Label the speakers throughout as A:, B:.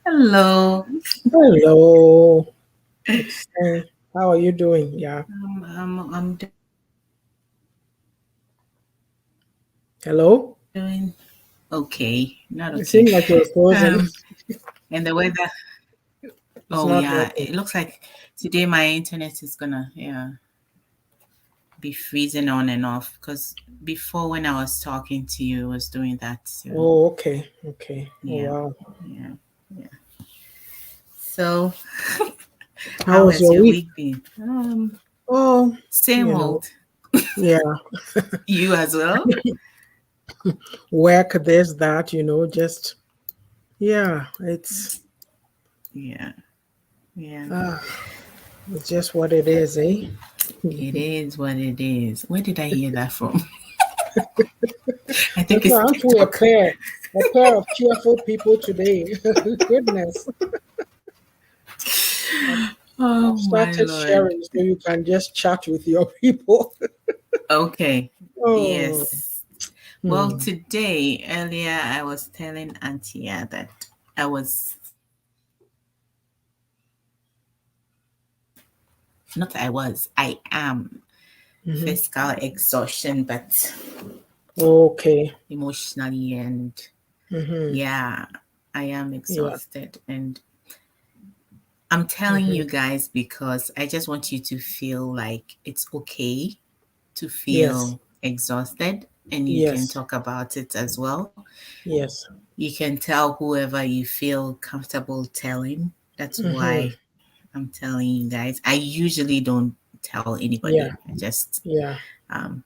A: Hello.
B: Hello. How are you doing? Yeah.
A: I'm
B: Hello.
A: doing okay. Not
B: It
A: okay.
B: seems like you're frozen.
A: Um, and the weather.
B: It's
A: Oh
B: not
A: yeah,
B: working.
A: it looks like today my internet is gonna be freezing on and off because before when I was talking to you, it was doing that too.
B: Oh, okay. Okay. Oh,
A: Yeah,
B: wow.
A: yeah, yeah. So,
B: How
A: how
B: was
A: has
B: your
A: your
B: week?
A: week been?
B: Oh,
A: Same
B: you know,
A: old.
B: yeah.
A: You as well?
B: Work, this, that, just, yeah,
A: Yeah, yeah.
B: uh, it's just what it is, eh?
A: It is what it is. Where did I hear that from? I think
B: That's
A: it's
B: why aren't we
A: TikTok.
B: a pair of cheerful people today? Goodness.
A: Oh
B: I've
A: my
B: started
A: lord.
B: sharing so you can just chat with your people.
A: Okay.
B: Oh,
A: Yes. Well,
B: hmm.
A: today, earlier, I was telling Auntie Yaa'S that I was, not I was, I am
B: Hmm.
A: physical exhaustion, but
B: Okay.
A: emotionally, and
B: Hmm.
A: yeah, I am
B: Yeah.
A: exhausted. And I'm telling
B: Hmm.
A: you guys because I just want you to feel like it's okay to
B: Yes.
A: feel exhausted, and you can
B: Yes.
A: talk about it as well.
B: Yes.
A: You can tell whoever you feel comfortable telling. That's
B: Hmm.
A: why I'm telling you guys. I usually don't tell
B: Yeah.
A: anybody. I just
B: Yeah.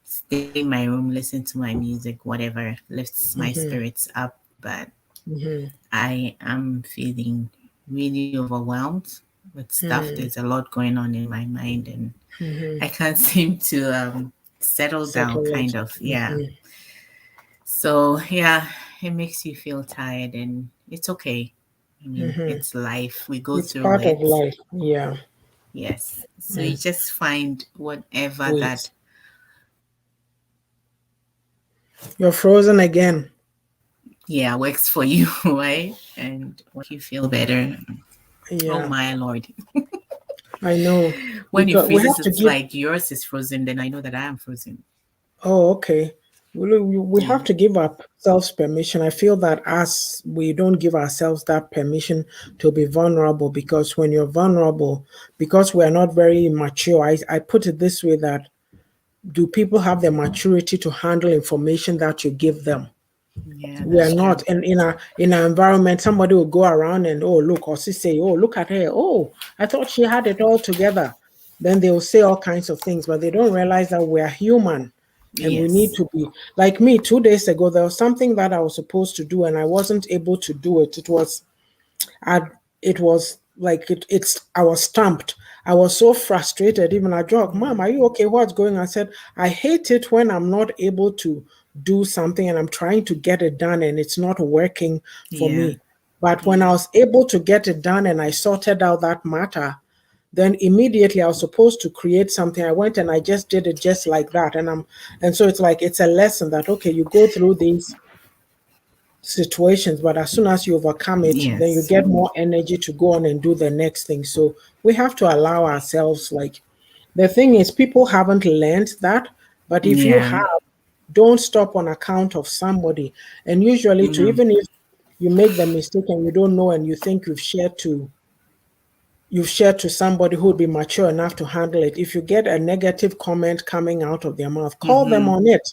A: stay in my room, listen to my music, whatever lifts my
B: Hmm.
A: spirits up. But
B: Hmm.
A: I am feeling really overwhelmed with stuff.
B: Hmm.
A: There's a lot going on in my mind, and
B: Hmm.
A: I can't seem to settle down,
B: Settle it.
A: kind of. Yeah.
B: Hmm.
A: So, yeah, it makes you feel tired, and it's okay. I mean,
B: Hmm.
A: it's life. We go
B: It's
A: through
B: part of
A: it.
B: life. Yeah.
A: Yes. So you
B: Mm.
A: just find whatever that,
B: Wait. You're frozen again.
A: yeah, works for you, right? And what you feel better. Oh,
B: Yeah.
A: my Lord.
B: I know.
A: When it
B: We
A: freezes,
B: have to
A: it's
B: give.
A: like yours is frozen, then I know that I am frozen.
B: Oh, okay. We
A: Yeah.
B: have to give ourselves permission. I feel that as we don't give ourselves that permission to be vulnerable, because when you're vulnerable, because we're not very mature, I put it this way that do people have the maturity to handle information that you give them?
A: Yeah,
B: We are
A: that's true.
B: not. And in our environment, somebody will go around and oh look, or say, oh look at her. Oh, I thought she had it all together. Then they will say all kinds of things, but they don't realize that we are human and we need
A: Yes.
B: to be like me. 2 days ago, there was something that I was supposed to do and I wasn't able to do it. I, it was like I was stumped. I was so frustrated. Even I joked, Mom, are you okay? What's going on? I said, I hate it when I'm not able to do something and I'm trying to get it done and it's not working for
A: Yeah.
B: me. But when I
A: Yeah.
B: was able to get it done and I sorted out that matter, then immediately I was supposed to create something. I went and I just did it just like that. And so it's like it's a lesson that okay, you go through these situations, but as soon as you overcome it, then you
A: Yes.
B: get more energy to go on and do the next thing. So we have to allow ourselves, like, the thing is, people haven't learned that, but if you
A: Yeah.
B: have, don't stop on account of somebody. And usually, to
A: No.
B: even if you make the mistake and you don't know and you think you've shared to you've shared to somebody who would be mature enough to handle it. If you get a negative comment coming out of their mouth, call them
A: Mm-hmm.
B: on it.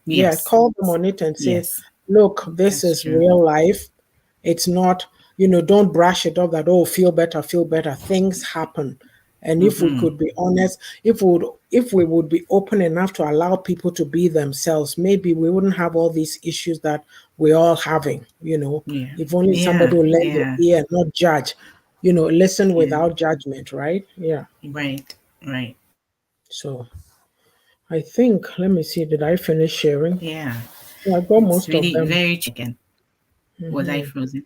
B: Yeah,
A: Yes.
B: call them on it and say,
A: Yes.
B: look, this
A: That's
B: is
A: true.
B: real life. It's not, don't brush it off that, oh, feel better, feel better. Things happen. And if we
A: Mm-hmm.
B: could be honest, if we would be open enough to allow people to be themselves, maybe we wouldn't have all these issues that we're all having.
A: Yeah.
B: If only
A: Yeah.
B: somebody will lend their
A: Yeah.
B: ear and not judge, listen
A: Yeah.
B: without judgment, right? Yeah.
A: Right. Right.
B: So I think, let me see, did I finish sharing?
A: Yeah.
B: Yeah, I got
A: It's
B: most of
A: really
B: them.
A: very true again. Was I frozen?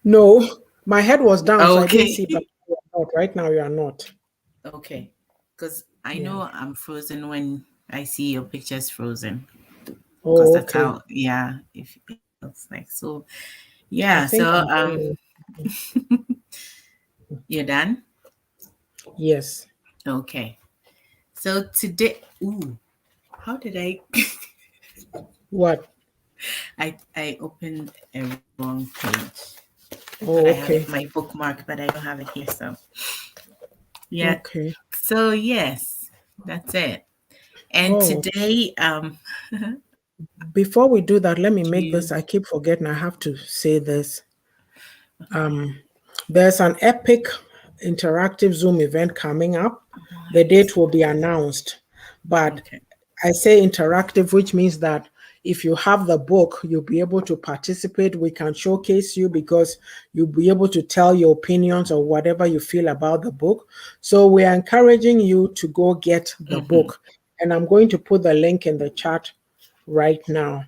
B: No, my head was down, so
A: Oh,
B: I didn't
A: okay.
B: see, but you are not. Right now, you are not.
A: Okay. Because I
B: Yeah.
A: know I'm frozen when I see your pictures frozen. Because
B: Oh,
A: that's
B: okay.
A: how, yeah, if it looks like. So, yeah.
B: I
A: So,
B: think I'm done.
A: you're done?
B: Yes.
A: Okay. So today, ooh, how did I?
B: What?
A: I opened a wrong page. I thought I
B: Oh,
A: had it
B: okay.
A: my bookmark, but I don't have it here. So yeah.
B: Okay.
A: So yes, that's it. And
B: Oh,
A: today,
B: before we do that, let me
A: do
B: make
A: you?
B: this. I keep forgetting. I have to say this. Um, there's an epic interactive Zoom event coming up. The date
A: What?
B: will be announced, but
A: Okay.
B: I say interactive, which means that if you have the book, you'll be able to participate. We can showcase you because you'll be able to tell your opinions or whatever you feel about the book. So we are encouraging you to go get the
A: Mm-hmm.
B: book. And I'm going to put the link in the chat right now.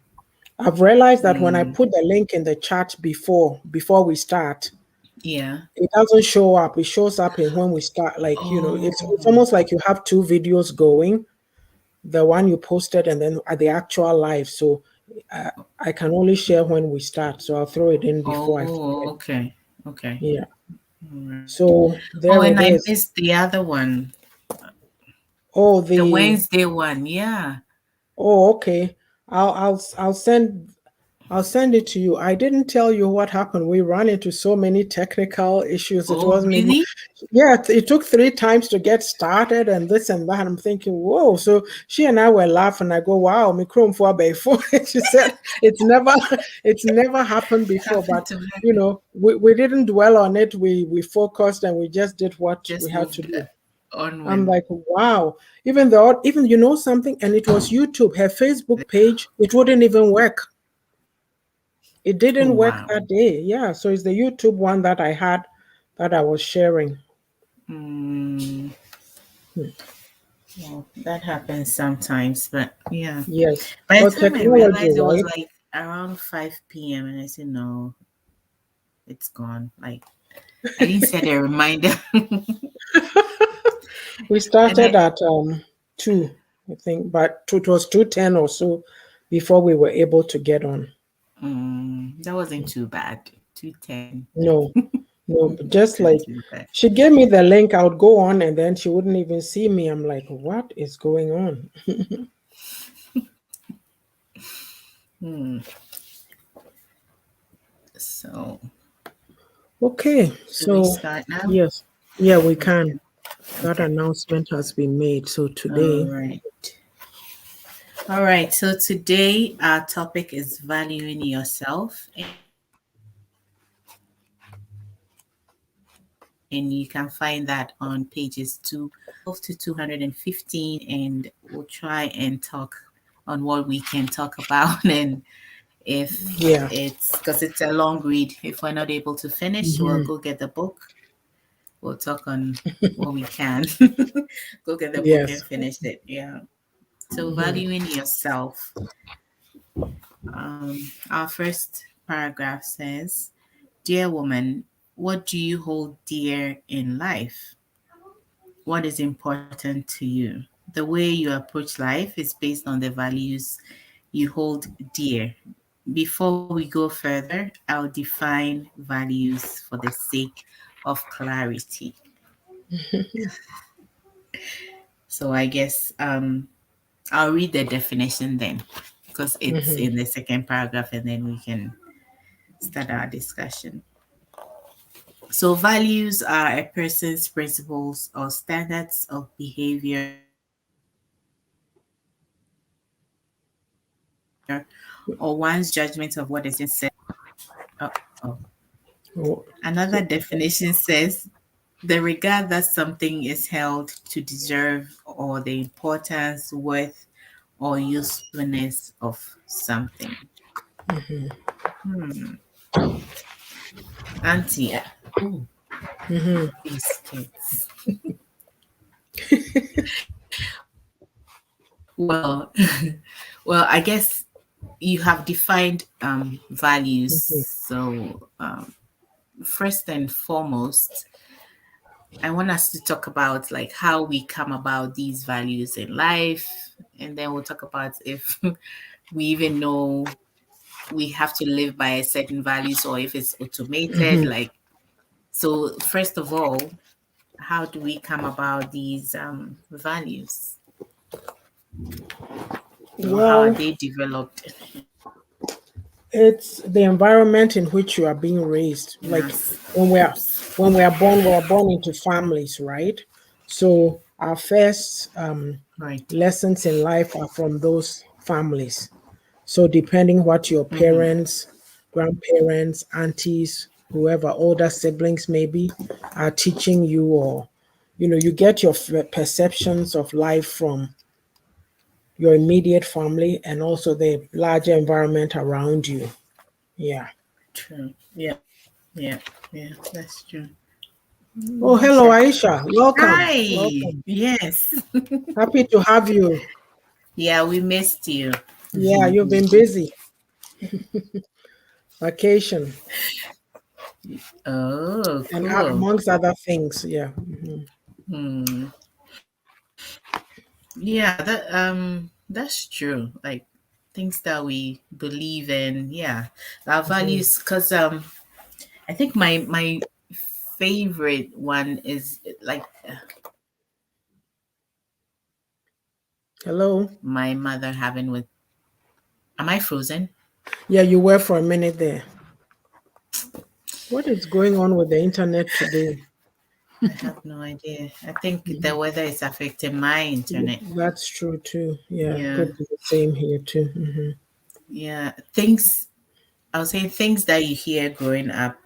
B: I've realized that when I
A: Mm,
B: put the link in the chat before we start,
A: yeah.
B: it doesn't show up. It shows up in when we start. Like, it's
A: Oh.
B: almost like you have two videos going, the one you posted and then at the actual live. So uh, I can only share when we start. So I'll throw it in before I
A: Oh.
B: forget.
A: Okay. Okay.
B: Yeah.
A: All right.
B: So
A: Oh,
B: there
A: and
B: it
A: I
B: is.
A: missed the other one,
B: Oh,
A: the
B: the
A: Wednesday one. Yeah.
B: oh, okay. I'll send it to you. I didn't tell you what happened. We ran into so many technical issues. It
A: Oh,
B: wasn't even,
A: really?
B: yeah, it took 3 times to get started and this and that. I'm thinking, whoa. So she and I were laughing. I go, wow, me chrome for before. She said it's never happened before,
A: Happened
B: but
A: to me.
B: we didn't dwell on it. We focused and we just did what we
A: Just
B: had to
A: moved
B: do. I'm
A: onward.
B: like, wow. Even something, and it was YouTube. Her Facebook page, it wouldn't even work. It
A: Oh,
B: didn't work
A: wow.
B: that day. Yeah, so it's the YouTube one that I had that I was sharing.
A: Mm,
B: Hmm.
A: well, that happens sometimes, but yeah.
B: Yes.
A: By the
B: Well,
A: time I
B: technology,
A: realized it was
B: right?
A: like around 5 p.m., and I said, no, it's gone. Like, I didn't set a reminder.
B: We
A: And
B: started at 2, I think, but it was 2:10 or so before we were able to get on.
A: that wasn't too bad. 2:10.
B: No, no, but just
A: Wasn't
B: like
A: too bad.
B: she gave me the link, I would go on and then she wouldn't even see me. I'm like, what is going on?
A: Hmm. So,
B: Okay,
A: should we
B: so
A: start now?
B: yes, yeah, we can.
A: Okay.
B: That
A: Okay.
B: announcement has been made. So
A: All
B: today,
A: right. All right. So today our topic is valuing yourself, and you can find that on pages 212 to 215, and we'll try and talk on what we can talk about and if
B: yeah.
A: it's because it's a long read. If we're not able to finish, we'll
B: Hmm.
A: go get the book. We'll talk on what we can. Go get the book and
B: Yes.
A: finish it. Yeah. So
B: Hmm.
A: valuing yourself. Our first paragraph says, "Dear woman, what do you hold dear in life? What is important to you? The way you approach life is based on the values you hold dear. Before we go further, I'll define values for the sake of clarity." So I guess I'll read the definition then because it's
B: Hmm.
A: in the second paragraph and then we can start our discussion. So, values are a person's principles or standards of behavior or one's judgment of what is acceptable or unacceptable.
B: Oh,
A: Another
B: so,
A: definition says the regard that something is held to deserve or the importance, worth, or usefulness of something. Hmm. Auntie, ooh, these kids. Well, well, I guess you have defined values. So, first and foremost, I want us to talk about like how we come about these values in life, and then we'll talk about if we even know we have to live by a certain values or if it's automated. Like, so first of all, how do we come about these values, or how are
B: well,
A: they developed
B: it's the environment in which you are being raised.
A: in
B: Like
A: us?
B: when we are born into families, right? So our first
A: Right.
B: lessons in life are from those families. So depending what your
A: Mm-hmm.
B: parents, grandparents, aunties, whoever, older siblings maybe are teaching you, or you get your perceptions of life from your immediate family and also the larger environment around you. Yeah.
A: True. Yeah. Yeah. Yeah. That's true.
B: Oh, hello,
A: Aisha.
B: Aisha. Welcome.
A: Hi.
B: Welcome.
A: Yes.
B: Happy to have you.
A: Yeah, we missed you.
B: Yeah, you've been busy. Vacation
A: Oh,
B: and
A: cool.
B: amongst other things. Yeah.
A: Hmm. Yeah, that's true. Like things that we believe in, yeah. Our
B: Mhm.
A: values, because I think my favorite one is like
B: Hello.
A: my mother having with, am I frozen?
B: Yeah, you were for a minute there. What is going on with the internet today?
A: I have no idea. I think the weather is affecting my internet.
B: That's true too. Yeah,
A: Yeah.
B: could be the same here too.
A: Yeah. Things, I would say things that you hear growing up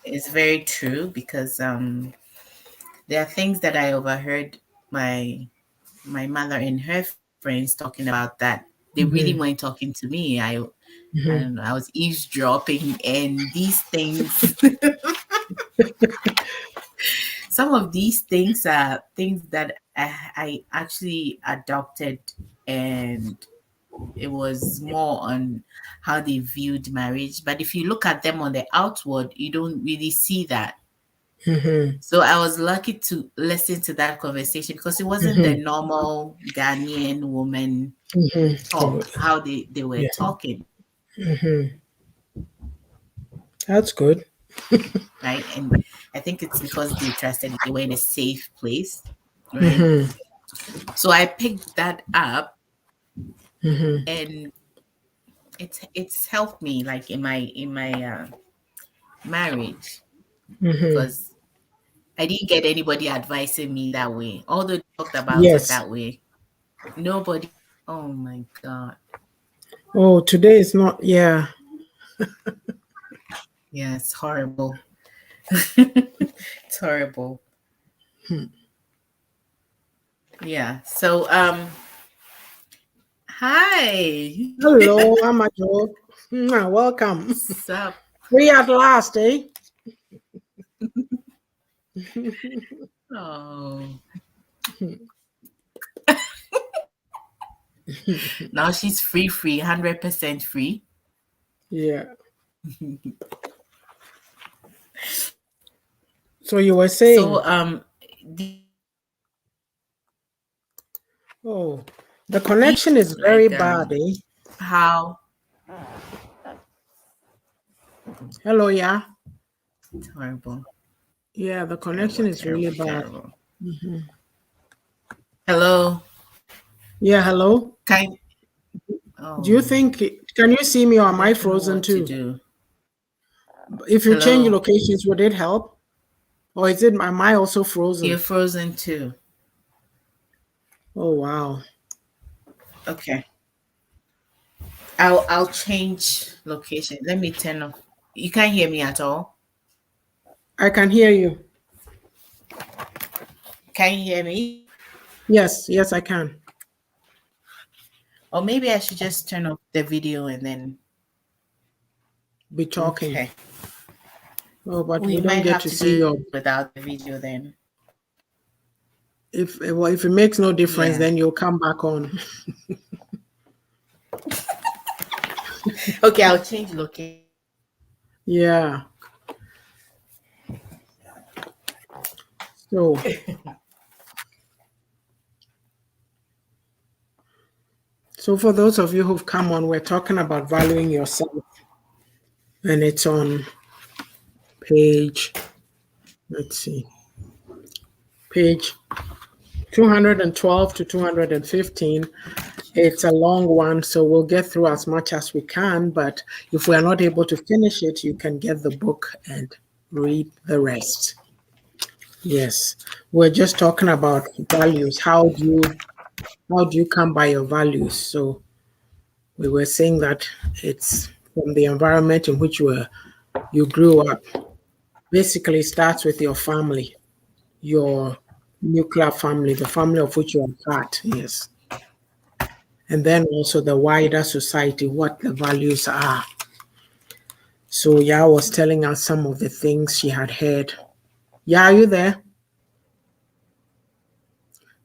A: is very true because there are things that I overheard my my mother and her friends talking about that they really weren't talking to me. I don't know, I was eavesdropping and these things some of these things are things that I actually adopted, and it was more on how they viewed marriage. But if you look at them on the outward, you don't really see that. So I was lucky to listen to that conversation because it wasn't the normal Ghanaian woman
B: Oh,
A: talk, how they were
B: yeah,
A: talking,
B: that's good.
A: right? And I think it's because they trusted they were in a safe place, right? So I picked that up, and it's helped me like in my marriage because I didn't get anybody advising me that way. Although they talked about it
B: Yes.
A: that way, nobody. Oh my god,
B: Oh, today is not. Yeah.
A: yeah, it's horrible. It's horrible. Yeah. So hi.
B: Hello, Amajo. Welcome.
A: Sup?
B: Free at last, eh?
A: Oh. Now she's free, 100% free.
B: Yeah. So you were saying,
A: So these
B: oh, the connection is
A: like
B: very bad, eh?
A: how
B: Hello, yeah.
A: it's horrible,
B: Yeah, the connection
A: terrible,
B: is really
A: terrible,
B: bad.
A: terrible. Hello.
B: Yeah, hello.
A: Kind.
B: Do you
A: Oh,
B: think, can you see me or
A: I
B: am I
A: don't know
B: frozen
A: what to
B: too?
A: do.
B: If you change
A: Hello.
B: locations, would it help? Or is it, am I also
A: You're
B: frozen?
A: frozen too.
B: Oh, wow.
A: Okay. I'll change location. Let me turn off. You can't hear me at all.
B: I can hear you.
A: Can you hear me?
B: Yes, yes, I can
A: Or maybe I should just turn off the video and then.
B: be talking.
A: Okay.
B: Oh, but
A: We
B: we don't
A: might
B: get
A: have
B: to
A: to do
B: see
A: it
B: your.
A: without the video then.
B: If well, if it makes no difference,
A: Yeah.
B: then you'll come back on.
A: Okay, I'll change location.
B: Yeah. So, so for those of you who've come on, we're talking about valuing yourself, and it's on page. Let's see, page 212 to 215. It's a long one, so we'll get through as much as we can. But if we are not able to finish it, you can get the book and read the rest. Yes, we're just talking about values. How do you come by your values? So we were saying that it's from the environment in which you grew up. Basically, it starts with your family, your nuclear family, the family of which you are part. Yes, and then also the wider society, what the values are. So Ya was telling us some of the things she had heard. Ya, are you there?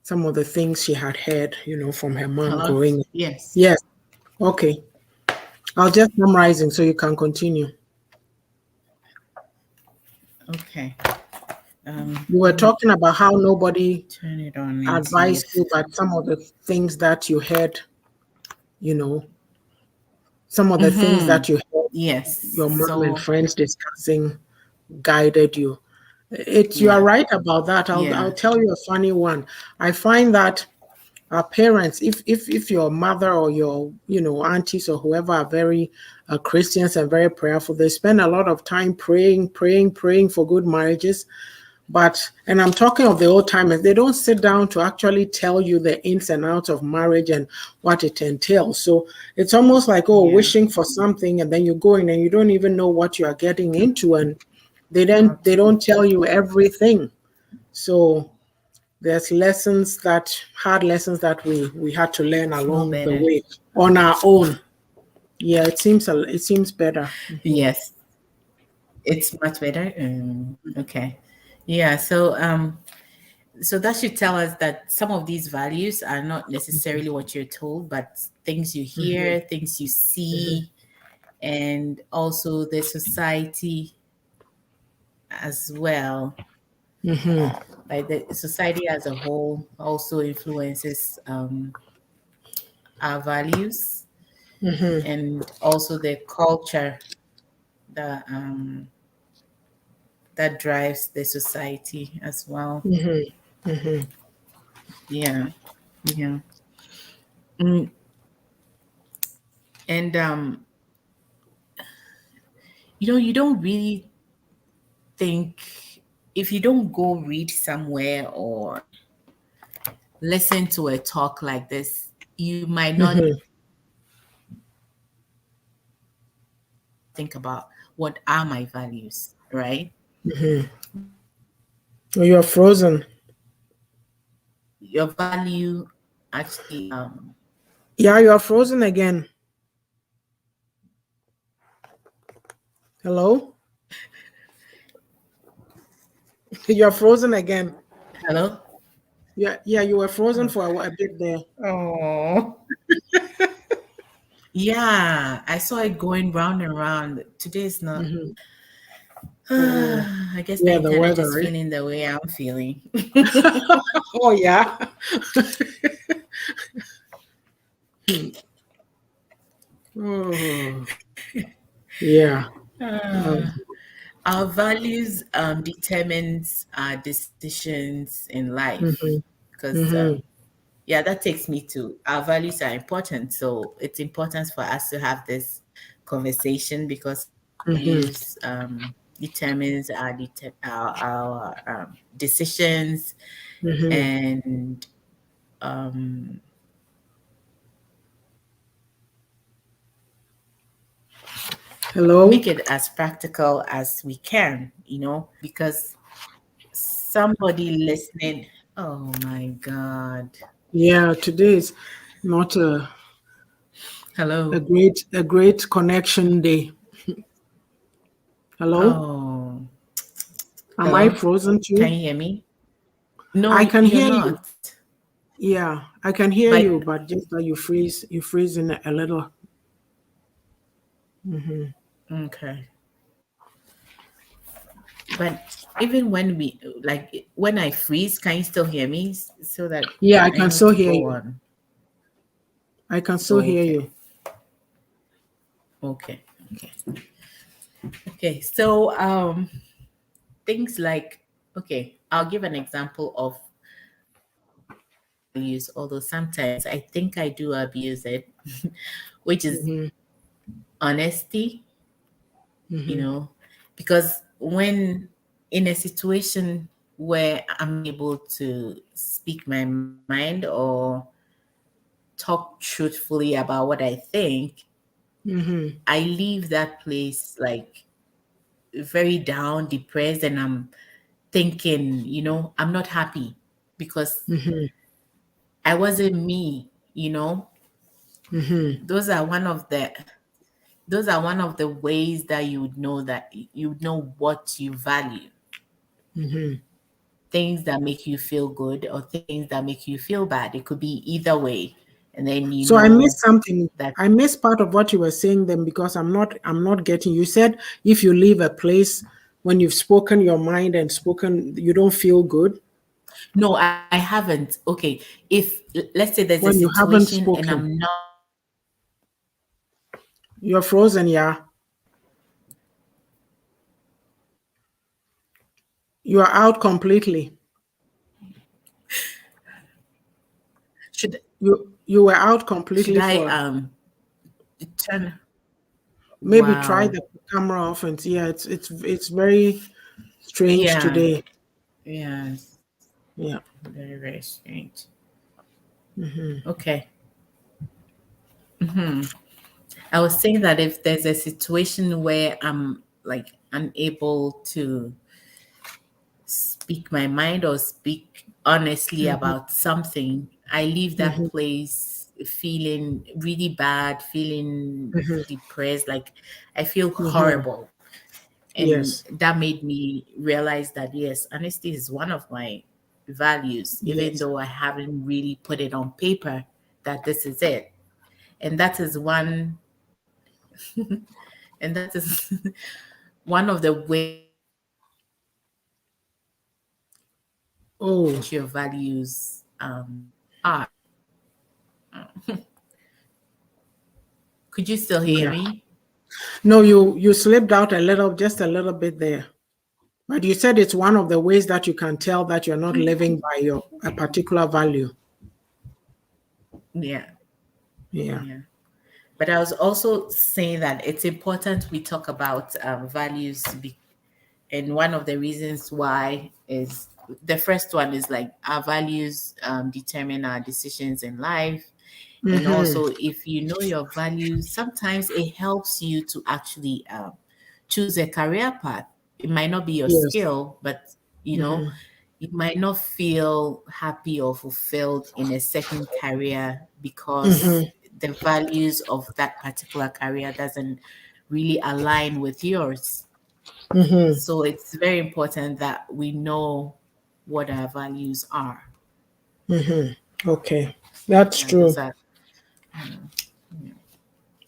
B: Some of the things she had heard, from her mom
A: Hello?
B: growing up.
A: Yes.
B: Yes. Okay. I'll just summarizing so you can continue.
A: Okay.
B: You were
A: Let me
B: talking about how nobody
A: turn it on and see
B: advised you,
A: if.
B: but some of the things that you heard, you know, some of the things
A: Mm-hmm.
B: that you heard
A: Yes.
B: your mom and
A: So
B: friends discussing guided you. You are
A: yeah.
B: right about that. I'll
A: Yeah.
B: tell you a funny one. I find that our parents, if your mother or your aunties or whoever are very Christians and very prayerful, they spend a lot of time praying for good marriages. But, and I'm talking of the old timers, they don't sit down to actually tell you the ins and outs of marriage and what it entails. So it's almost like, oh,
A: Yeah.
B: wishing for something, and then you go in and you don't even know what you are getting into, and
A: How
B: they
A: to
B: don't tell you everything. So there's hard lessons that we had to learn
A: small
B: along the
A: better.
B: way on our own. Yeah, it seems better.
A: Yes. It's much better. Okay. Yeah. So that should tell us that some of these values are not necessarily what you're told, but things you
B: Mhm,
A: hear, things you
B: mhm,
A: see, and also the society as well.
B: mhm,
A: Like the society as a whole also influences our values,
B: mhm,
A: and also the culture that that drives the society as well.
B: mhm, mhm,
A: Yeah, yeah. Mm, and you don't really think, if you don't go read somewhere or listen to a talk like this, you might not even
B: mhm,
A: think about what are my values, right?
B: mhm. Oh, you're frozen.
A: Your value actually
B: Yeah, you're frozen again. Hello? You're frozen again.
A: hello.
B: Yeah, yeah, you were frozen
A: Oh,
B: for a bit there.
A: oh. Yeah, I saw it going round and round. Today is not.
B: Hmm. Oh,
A: I guess the
B: yeah, the
A: internet
B: weather,
A: is
B: right?
A: feeling the way I'm feeling.
B: Oh, yeah. Oh, yeah. Um,
A: Our values determines our decisions in life,
B: mhm,
A: because
B: mhm,
A: yeah, that takes me to our values are important. So it's important for us to have this conversation because values determines our decisions,
B: Mm-hmm.
A: and um,
B: Hello?
A: make it as practical as we can, because somebody listening, oh my God.
B: Yeah, today is not
A: Hello.
B: a great connection day. Hello?
A: Oh,
B: Am I
A: hello.
B: frozen
A: Can
B: too?
A: you hear me? No,
B: I can
A: you're
B: hear you.
A: not.
B: Yeah, I can hear
A: But
B: you, but just that you freeze in a little. Hmm.
A: okay. But even when we like when I freeze, can you still hear me so that
B: Yeah, I
A: I
B: can
A: know
B: still
A: to
B: hear
A: go
B: you.
A: on?
B: I can still hear
A: Okay.
B: you.
A: Okay. Okay. Okay. So things like, okay, I'll give an example of values, although sometimes I think I do abuse it, which is
B: Hmm.
A: honesty, you
B: Hmm.
A: know, because when in a situation where I'm able to speak my mind or talk truthfully about what I think,
B: Hmm.
A: I leave that place like very down, depressed, and I'm thinking, I'm not happy because
B: Hmm.
A: I wasn't me.
B: Hmm.
A: Those are one of the those are one of the ways that you would know that you would know what you value.
B: Hmm.
A: Things that make you feel good or things that make you feel bad. It could be either way. And then you
B: So I
A: know
B: missed something.
A: that
B: I missed part of what you were saying then because I'm not getting. You said if you leave a place when you've spoken your mind and spoken, you don't feel good
A: no, I haven't. Okay. If let's say there's a
B: when you haven't
A: situation and I'm
B: spoken.
A: not
B: You're frozen, yeah. You are out completely.
A: should
B: You were out
A: should
B: completely
A: I
B: for
A: turn
B: maybe try
A: wow.
B: the camera off and see. Yeah, it's very strange
A: Yeah.
B: today.
A: Yes.
B: Yeah.
A: Very, very strange.
B: Hmm.
A: Okay. I was saying that if there's a situation where I'm like unable to speak my mind or speak honestly
B: Hmm.
A: about something, I leave that
B: Hmm.
A: place feeling really bad, feeling
B: Hmm.
A: depressed, like I feel
B: Hmm.
A: horrible. And
B: Yes.
A: that made me realize that yes, honesty is one of my values, even
B: Yes.
A: though I haven't really put it on paper that this is it. And that is one, and that is one of the ways
B: Oh,
A: what your values are. Could you still hear
B: yeah.
A: me?
B: No, you slipped out a little, just a little bit there. But you said it's one of the ways that you can tell that you're not living by your a particular value.
A: Yeah,
B: Yeah.
A: yeah. But I was also saying that it's important we talk about values, and one of the reasons why is the first one is like our values determine our decisions in life. And
B: Mm-hmm.
A: also, if you know your values, sometimes it helps you to actually choose a career path. It might not be your
B: Yes.
A: skill, but you know,
B: Mm-hmm.
A: you might not feel happy or fulfilled in a certain career because
B: Mm-hmm.
A: the values of that particular career doesn't really align with yours.
B: Mm-hmm.
A: So it's very important that we know what our values are.
B: Mm-hmm. Okay. That's
A: Yeah, those
B: true.
A: are, yeah, yeah,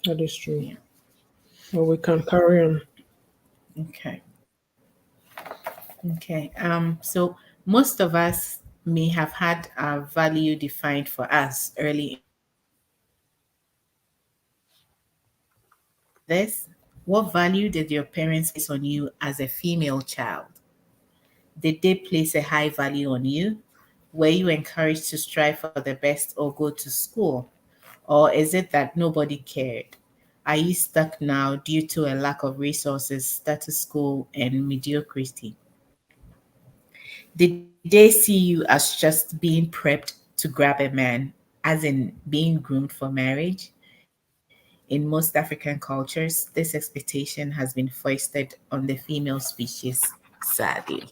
B: That is true.
A: yeah.
B: Well, we can carry on.
A: Okay. Okay. So most of us may have had a value defined for us early in life. This, what value did your parents place on you as a female child? Did they place a high value on you? Were you encouraged to strive for the best or go to school? Or is it that nobody cared? Are you stuck now due to a lack of resources, status quo, and mediocrity? Did they see you as just being prepped to grab a man, as in being groomed for marriage? In most African cultures, this expectation has been foisted on the female species, sadly.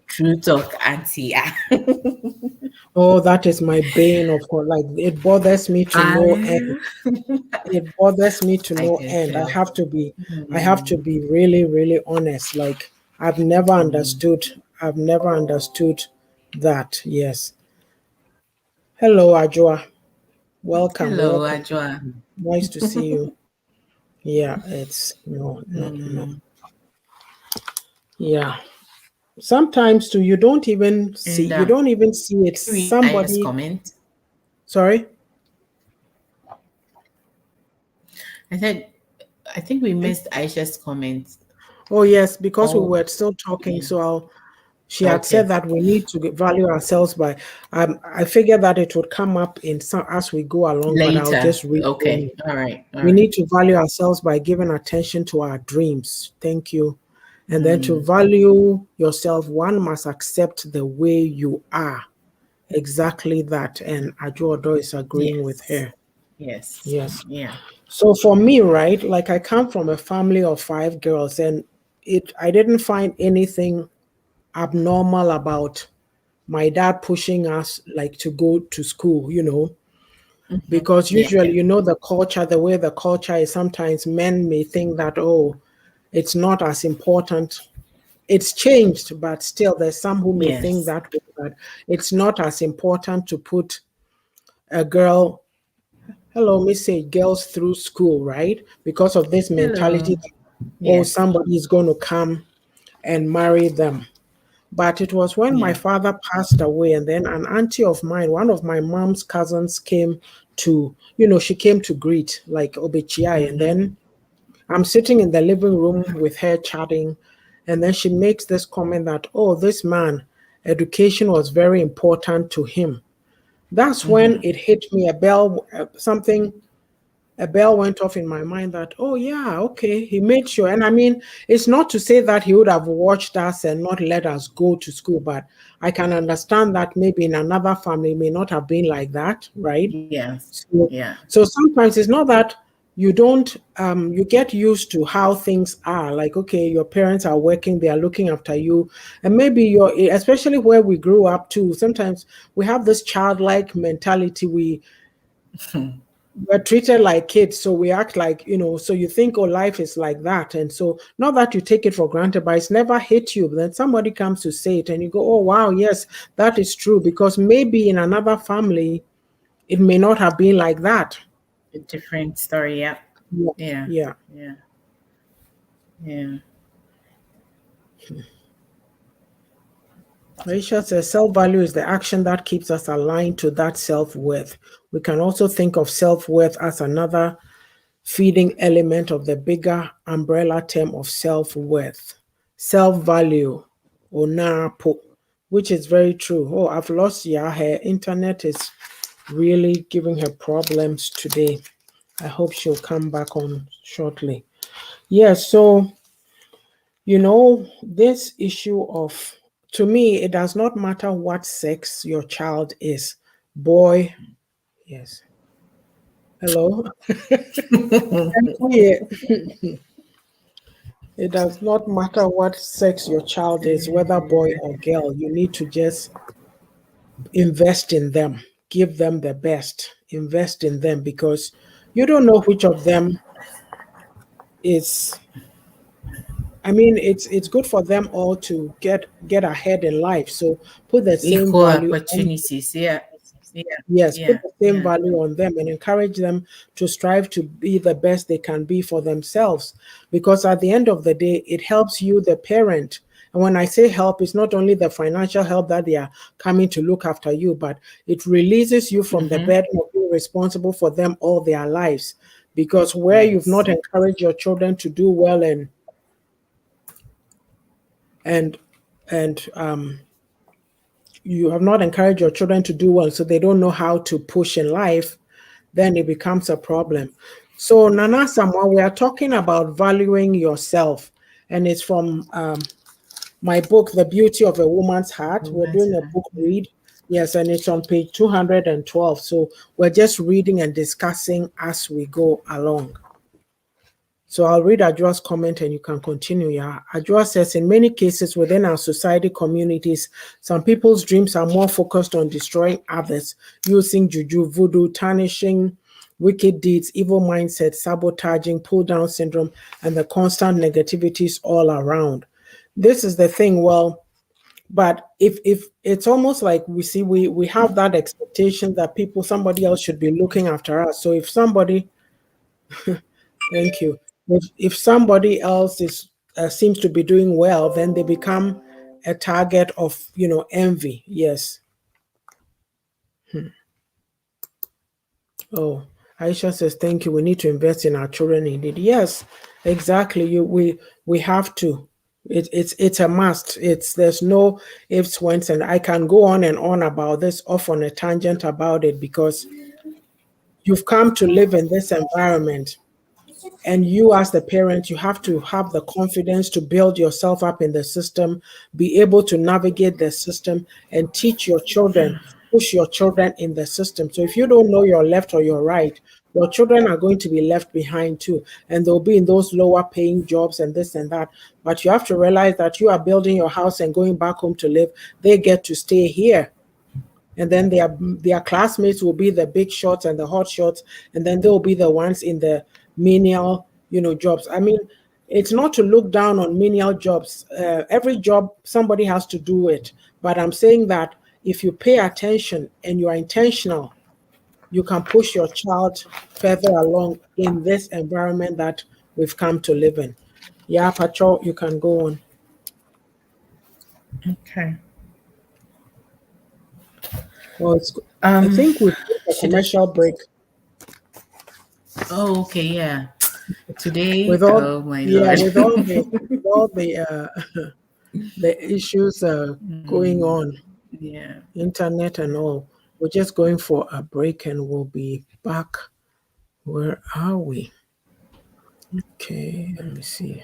A: True talk, Auntie.
B: Oh, that is my bane of God. Like it bothers me to no end.
A: I,
B: It bothers me to
A: I
B: no
A: can
B: end.
A: tell.
B: I have to be really, really honest. Like I've never understood that. Yes. Hello, Ajua. Welcome,
A: Hello,
B: welcome.
A: Ajwa.
B: Nice to see you. Yeah, it's no, no, no. Yeah. Sometimes too,
A: And
B: you don't even see
A: did
B: it.
A: you read Aya's
B: Somebody,
A: comment?
B: sorry.
A: I said, I think we missed Aisha's comment.
B: Oh yes, because we
A: Oh,
B: were still talking,
A: yeah.
B: so she had said
A: Okay.
B: that we need to value ourselves by. I figured that it would come up in some as we go along, but I'll
A: Later.
B: just read
A: Okay.
B: it.
A: All right. All
B: We
A: right.
B: need to value ourselves by giving attention to our dreams. Thank you. And then to
A: Mm,
B: value yourself, one must accept the way you are. Exactly that. And Ajuodo is agreeing with
A: yes.
B: her.
A: Yes.
B: Yes.
A: Yeah.
B: So for me, right, like I come from a family of five girls, and I didn't find anything abnormal about my dad pushing us like to go to school, because
A: Yeah.
B: usually, the culture, the way the culture is, sometimes men may think that, oh, it's not as important. It's changed, but still, there's some who may think
A: Yes.
B: that way, that it's not as important to put a girl, hello, message girls through school, right? Because of this mentality
A: Hello.
B: that, oh,
A: Yes.
B: somebody is going to come and marry them. But it was when my
A: Yeah.
B: father passed away, and then an auntie of mine, one of my mom's cousins, came she came to greet, like Obechiai. And
A: Mm-hmm.
B: then I'm sitting in the living room with her chatting. And then she makes this comment that, oh, this man, education was very important to him. That's when
A: Mm-hmm.
B: it hit me a bell, something a bell went off in my mind that, oh, yeah, okay, he made sure. And I mean, it's not to say that he would have watched us and not let us go to school, but I can understand that maybe in another family may not have been like that, right?
A: Yes.
B: So,
A: Yeah.
B: so sometimes it's not that you don't, you get used to how things are. Like, okay, your parents are working, they are looking after you. And maybe especially where we grew up too, sometimes we have this childlike mentality. We're treated like kids, so we act like, so you think, oh, life is like that. And so, not that you take it for granted, but it's never hit you. But then somebody comes to say it, and you go, oh, wow, yes, that is true. Because maybe in another family, it may not have been like that.
A: A different story. Yeah.
B: Yeah.
A: Yeah.
B: Yeah.
A: Yeah. Yeah.
B: Aisha says self value is the action that keeps us aligned to that self worth. We can also think of self worth as another feeding element of the bigger umbrella term of self worth, self value, onapo, which is very true. Oh, I've lost Ya. Her internet is really giving her problems today. I hope she'll come back on shortly. Yes, so, this issue of, to me, it does not matter what sex your child is. Boy, yes. Hello. Yeah. It does not matter what sex your child is, whether boy or girl, you need to just invest in them, give them the best, invest in them, because you don't know which of them is. I mean, it's good for them all to get ahead in life. So put the same
A: Equal
B: value on.
A: opportunities. Yeah. Yeah.
B: Yes, put
A: Yeah.
B: the same
A: Yeah.
B: value on them and encourage them to strive to be the best they can be for themselves. Because at the end of the day, it helps you, the parent. And when I say help, it's not only the financial help that they are coming to look after you, but it releases you from the
A: Mm-hmm.
B: burden of being responsible for them all their lives. Because where you've
A: Yes.
B: not encouraged your children to do well and and you have not encouraged your children to do well, so they don't know how to push in life, then it becomes a problem. So, Nana Samoa, we are talking about valuing yourself, and it's from my book, The Beauty of a Woman's Heart. We're
A: Woman's
B: doing a
A: heart.
B: book
A: Yeah.
B: read. Yes, and it's on page 212. So, we're just reading and discussing as we go along. So I'll read Adjua's comment and you can continue. Yeah. Adjua says, in many cases within our society communities, some people's dreams are more focused on destroying others, using juju, voodoo, tarnishing wicked deeds, evil mindset, sabotaging, pull down syndrome, and the constant negativities all around. This is the thing. Well, but if it's almost like we see we have that expectation that somebody else should be looking after us. So if somebody Thank you. If somebody else is seems to be doing well, then they become a target of envy. Yes. Oh, Aisha says thank you. We need to invest in our children indeed. Yes, exactly. We have to. It's a must. There's no ifs, whens, and I can go on and on about this, off on a tangent about it because you've come to live in this environment. And you, as the parent, you have to have the confidence to build yourself up in the system, be able to navigate the system, and teach your children, push your children in the system. So if you don't know your left or your right, your children are going to be left behind too, and they'll be in those lower paying jobs and this and that. But you have to realize that you are building your house and going back home to live. They get to stay here, and then their classmates will be the big shots and the hot shots, and then they'll be the ones in the menial jobs. I mean, it's not to look down on menial jobs. Every job somebody has to do it, but I'm saying that if you pay attention and you are intentional, you can push your child further along in this environment that we've come to live in. Yeah, Patrol, you can go on.
A: Okay.
B: Well, I think we've got a
A: Should
B: commercial break.
A: Oh, okay, yeah. Today,
B: with all
A: oh my
B: yeah
A: lord.
B: with all the the issues going on,
A: Yeah.
B: internet and all. We're just going for a break and we'll be back. Where are we? Okay, let me see.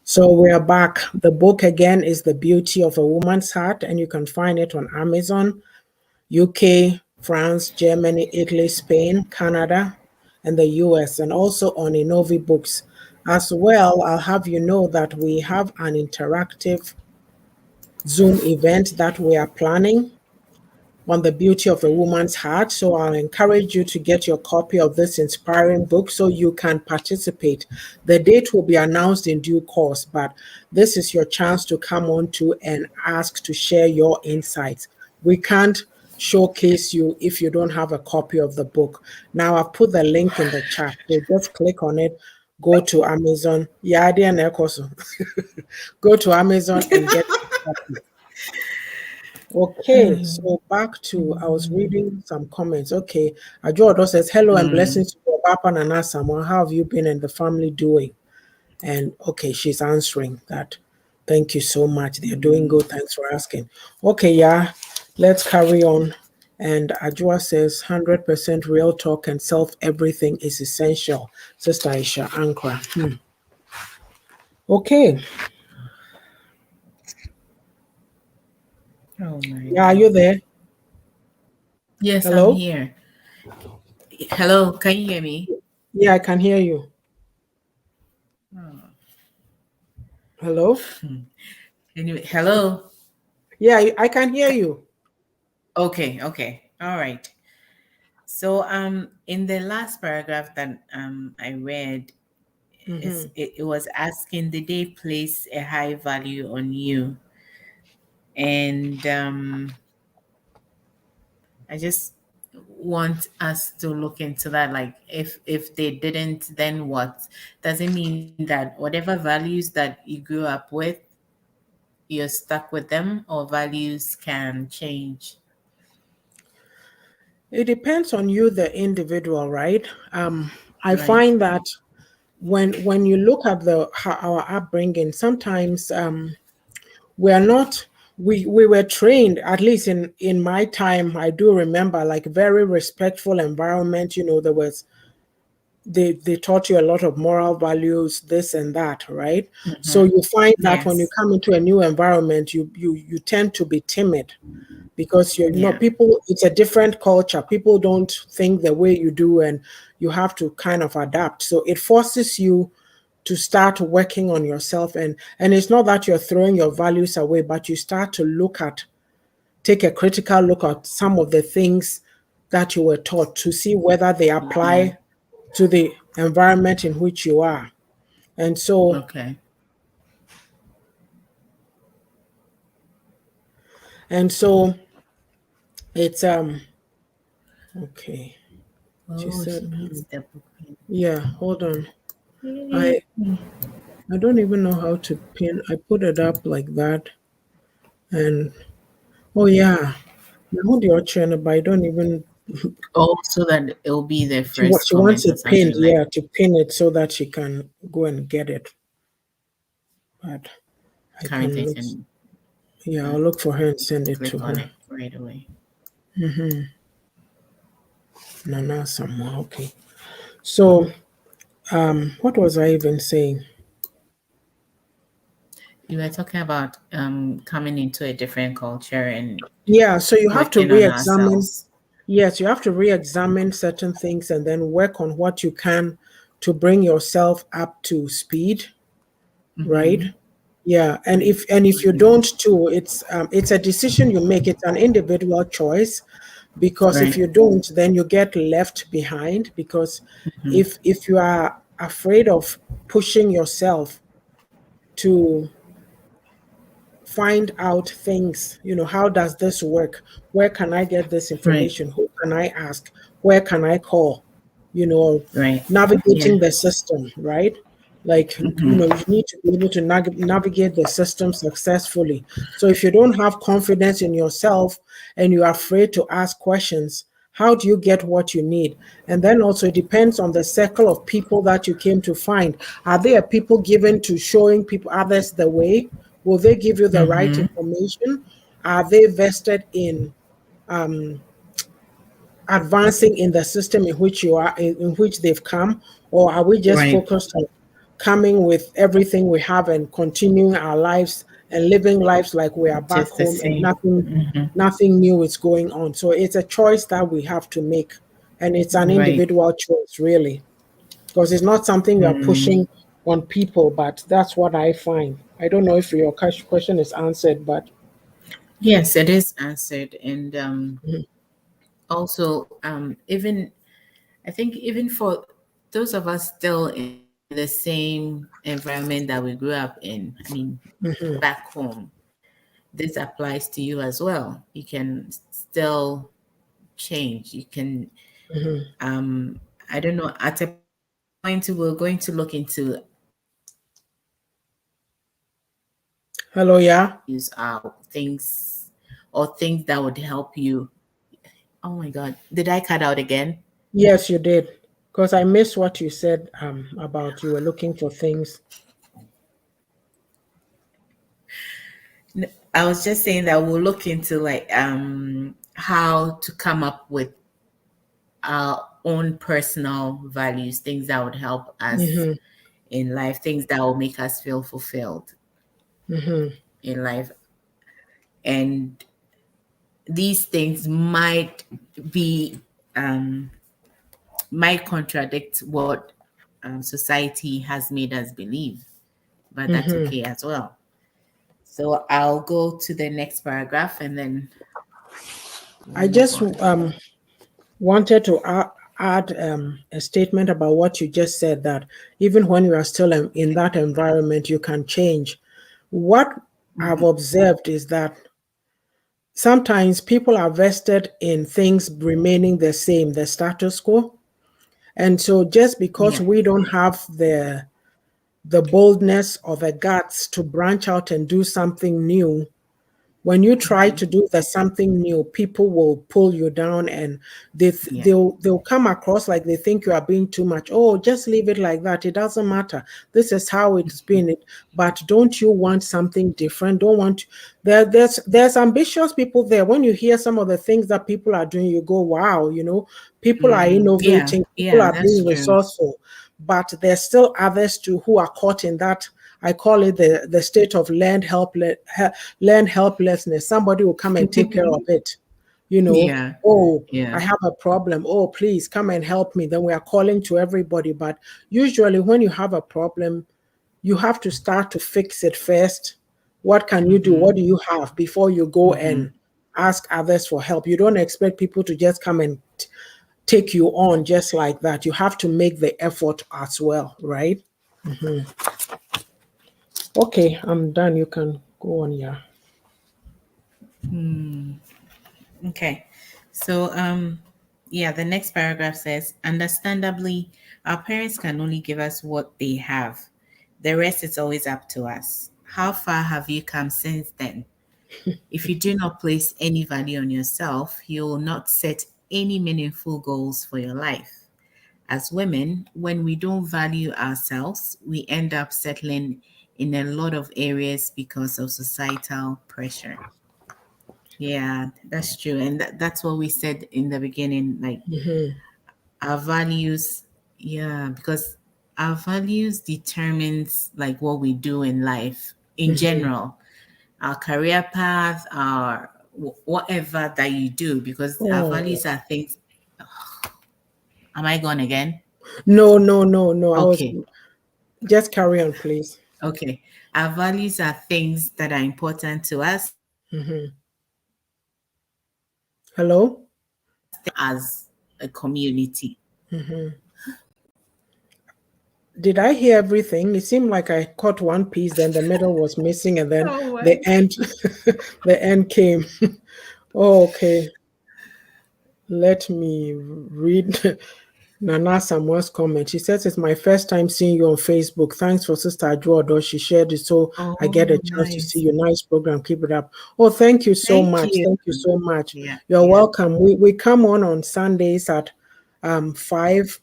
B: So we are back. The book again is The Beauty of a Woman's Heart, and you can find it on Amazon, UK, France, Germany, Italy, Spain, Canada, and the US, and also on Innovi Books. As well, I'll have you know that we have an interactive Zoom event that we are planning on the beauty of a woman's heart. So I'll encourage you to get your copy of this inspiring book so you can participate. The date will be announced in due course, but this is your chance to come on to and ask to share your insights. We can't showcase you if you don't have a copy of the book. Now I've put the link in the chat. So just click on it, go to Amazon. Yeah, go to Amazon and get a copy. Okay, so back to I was reading some comments. Okay, Ajodo says hello and
A: Mm,
B: blessings to your Papa and Nana Samuel. How have you been and the family doing? And okay, she's answering that. Thank you so much. They're doing
A: mm.
B: good. Thanks for asking. Okay, yeah, let's carry on. And Ajua says 100% real talk and self everything is essential. Sister Aisha Ankra. Okay,
A: Oh my
B: yeah, are
A: god.
B: you there?
A: Yes, I'm
B: Hello?
A: here. Hello, can you hear me?
B: Yeah, I can hear you.
A: Oh.
B: Hello?
A: Anyway, hello.
B: Yeah, I can hear you.
A: Okay, okay, all right. So, in the last paragraph that I read,
B: Mm-hmm.
A: it was asking, did they place a high value on you? And I just want us to look into that. Like, if they didn't, then what? Does it mean that whatever values that you grew up with, you're stuck with them, or values can change?
B: It depends on you, the individual, right? I
A: Right.
B: find that when you look at our upbringing, sometimes we are not. We were trained, at least in my time. I do remember like very respectful environment. There was they taught you a lot of moral values, this and that, right? So
A: Mm-hmm.
B: you find that when you
A: Yes.
B: come into a new environment, you tend to be timid because
A: Yeah.
B: people, it's a different culture. People don't think the way you do, and you have to kind of adapt. So it forces you to start working on yourself, and it's not that you're throwing your values away, but you start to take a critical look at some of the things that you were taught to see whether they
A: Yeah.
B: apply to the environment in which you are. And so
A: Okay.
B: and so it's okay. She
A: Oh,
B: said,
A: she needs the book.
B: yeah, hold on.
A: Pin.
B: I don't even know how to pin. I put it up like that, and oh yeah, hold your channel, but I don't even.
A: Oh, so that it'll be the first
B: She wants
A: comment or
B: it pinned,
A: something like
B: yeah, to pin it so that she can go and get it. But I can look.
A: conversation.
B: Yeah,
A: Uh,
B: I'll look for her and send it to
A: Click on
B: her.
A: it right away.
B: Nana Samoa. Okay. So, what was I even saying?
A: You were talking about coming into a different culture and
B: Yeah. So you have to
A: working on
B: re-examine.
A: ourselves.
B: Yes, you have to re-examine certain things and then work on what you can to bring yourself up to speed, right?
A: Mm-hmm.
B: Yeah, and
A: Right.
B: if you don't too, it's a decision you make. It's an individual choice, because if
A: Right.
B: you don't, then you get left behind. Because
A: Mm-hmm.
B: if you are afraid of pushing yourself to find out things, how does this work, where can I get this
A: Right.
B: information, who can I ask, where can I call, you know
A: Right. Yeah.
B: navigating the system, right? Like,
A: Mm-hmm.
B: you need to be able to navigate the system successfully. So if you don't have confidence in yourself and you're afraid to ask questions, how do you get what you need? And then also it depends on the circle of people that you came to find. Are there people given to showing people others the way? Will they give you the right
A: Mm-hmm.
B: information? Are they vested in um, advancing in the system in which you are, in which they've come, or are we just
A: Right.
B: focused on coming with everything we have and continuing our lives and living lives like we are back
A: Just the
B: home and
A: same. Mm-hmm.
B: nothing new is going on? So it's a choice that we have to make, and it's an
A: Right.
B: individual choice, really, because it's not something you are
A: Mm.
B: pushing on people. But that's what I find. I don't know if your question is answered, but
A: Yes, it is answered. And
B: Mhm,
A: also, even I think even for those of us still in the same environment that we grew up in, I mean,
B: mhm,
A: back home, this applies to you as well. You can still change. You can,
B: mhm.
A: I don't know, at a point we're going to look into
B: Hello, yeah.
A: values are things or things that would help you. Oh my God, did I cut out again?
B: Yes, you did. Because I missed what you said about you were looking for things.
A: I was just saying that we'll look into like how to come up with our own personal values, things that would help us
B: Mm-hmm,
A: in life, things that will make us feel fulfilled
B: mm-hmm,
A: in life. And these things be um, might contradict what society has made us believe, but that's
B: mm-hmm.
A: okay as well. So I'll go to the next paragraph and then we'll
B: I
A: move
B: just
A: on.
B: wanted to add a statement about what you just said, that even when you are still in
A: Okay.
B: that environment, you can change. What I've
A: Hmm.
B: observed is that sometimes people are vested in things remaining the same, the status quo. And so just because
A: Yeah.
B: we don't have the boldness or the guts to branch out and do something new, when you try
A: Hmm.
B: to do the something new, people will pull you down, and
A: Yeah.
B: they'll come across like they think you are being too much. Oh, just leave it like that, it doesn't matter, this is how it's been. But don't you want something different? Don't want there's ambitious people there. When you hear some of the things that people are doing, you go, wow, people are
A: Yeah.
B: innovating, people
A: Yeah.
B: are
A: That's
B: being
A: true.
B: resourceful. But there's still others too who are caught in that. I call it the state of learned helplessness. Somebody will come and take care of it.
A: Yeah.
B: Oh, I
A: Yeah.
B: have a problem. Oh, please come and help me. Then we are calling to everybody. But usually, when you have a problem, you have to start to fix it first. What can you do?
A: Hmm.
B: What do you have before you go
A: Hmm.
B: and ask others for help? You don't expect people to just come and take you on just like that. You have to make the effort as well, right? Mhm. Okay, I'm done. You can go on, yeah.
A: Okay. So, yeah, the next paragraph says, understandably, our parents can only give us what they have. The rest is always up to us. How far have you come since then? If you do not place any value on yourself, you will not set any meaningful goals for your life. As women, when we don't value ourselves, we end up settling in a lot of areas because of societal pressure. Yeah, that's true. And that's what we said in the beginning. Like
B: Hmm.
A: our values, yeah, because our values determines like what we do in life in
B: Hmm.
A: general, our career path, our whatever that you do, because our
B: Oh,
A: values are things. Am I gone again?
B: no, no, no, no. I was
A: Okay,
B: just carry on, please.
A: okay. Our values are things that are important to us
B: Hmm. Hello?
A: as a community.
B: Hmm. Did I hear everything? It seemed like I caught one piece, then the middle was missing, and then
A: Oh
B: the
A: my.
B: end, the end came. Oh, okay. Let me read Nana Samuel's comment. She says, it's my first time seeing you on Facebook. Thanks for Sister Ajuodo. She shared it so I get a
A: Oh,
B: chance to see
A: nice.
B: you. Nice program. Keep it up. Oh, thank you so
A: Thank
B: much.
A: you.
B: Thank you so much.
A: Yeah,
B: You're
A: yeah.
B: welcome. We come on Sundays at 5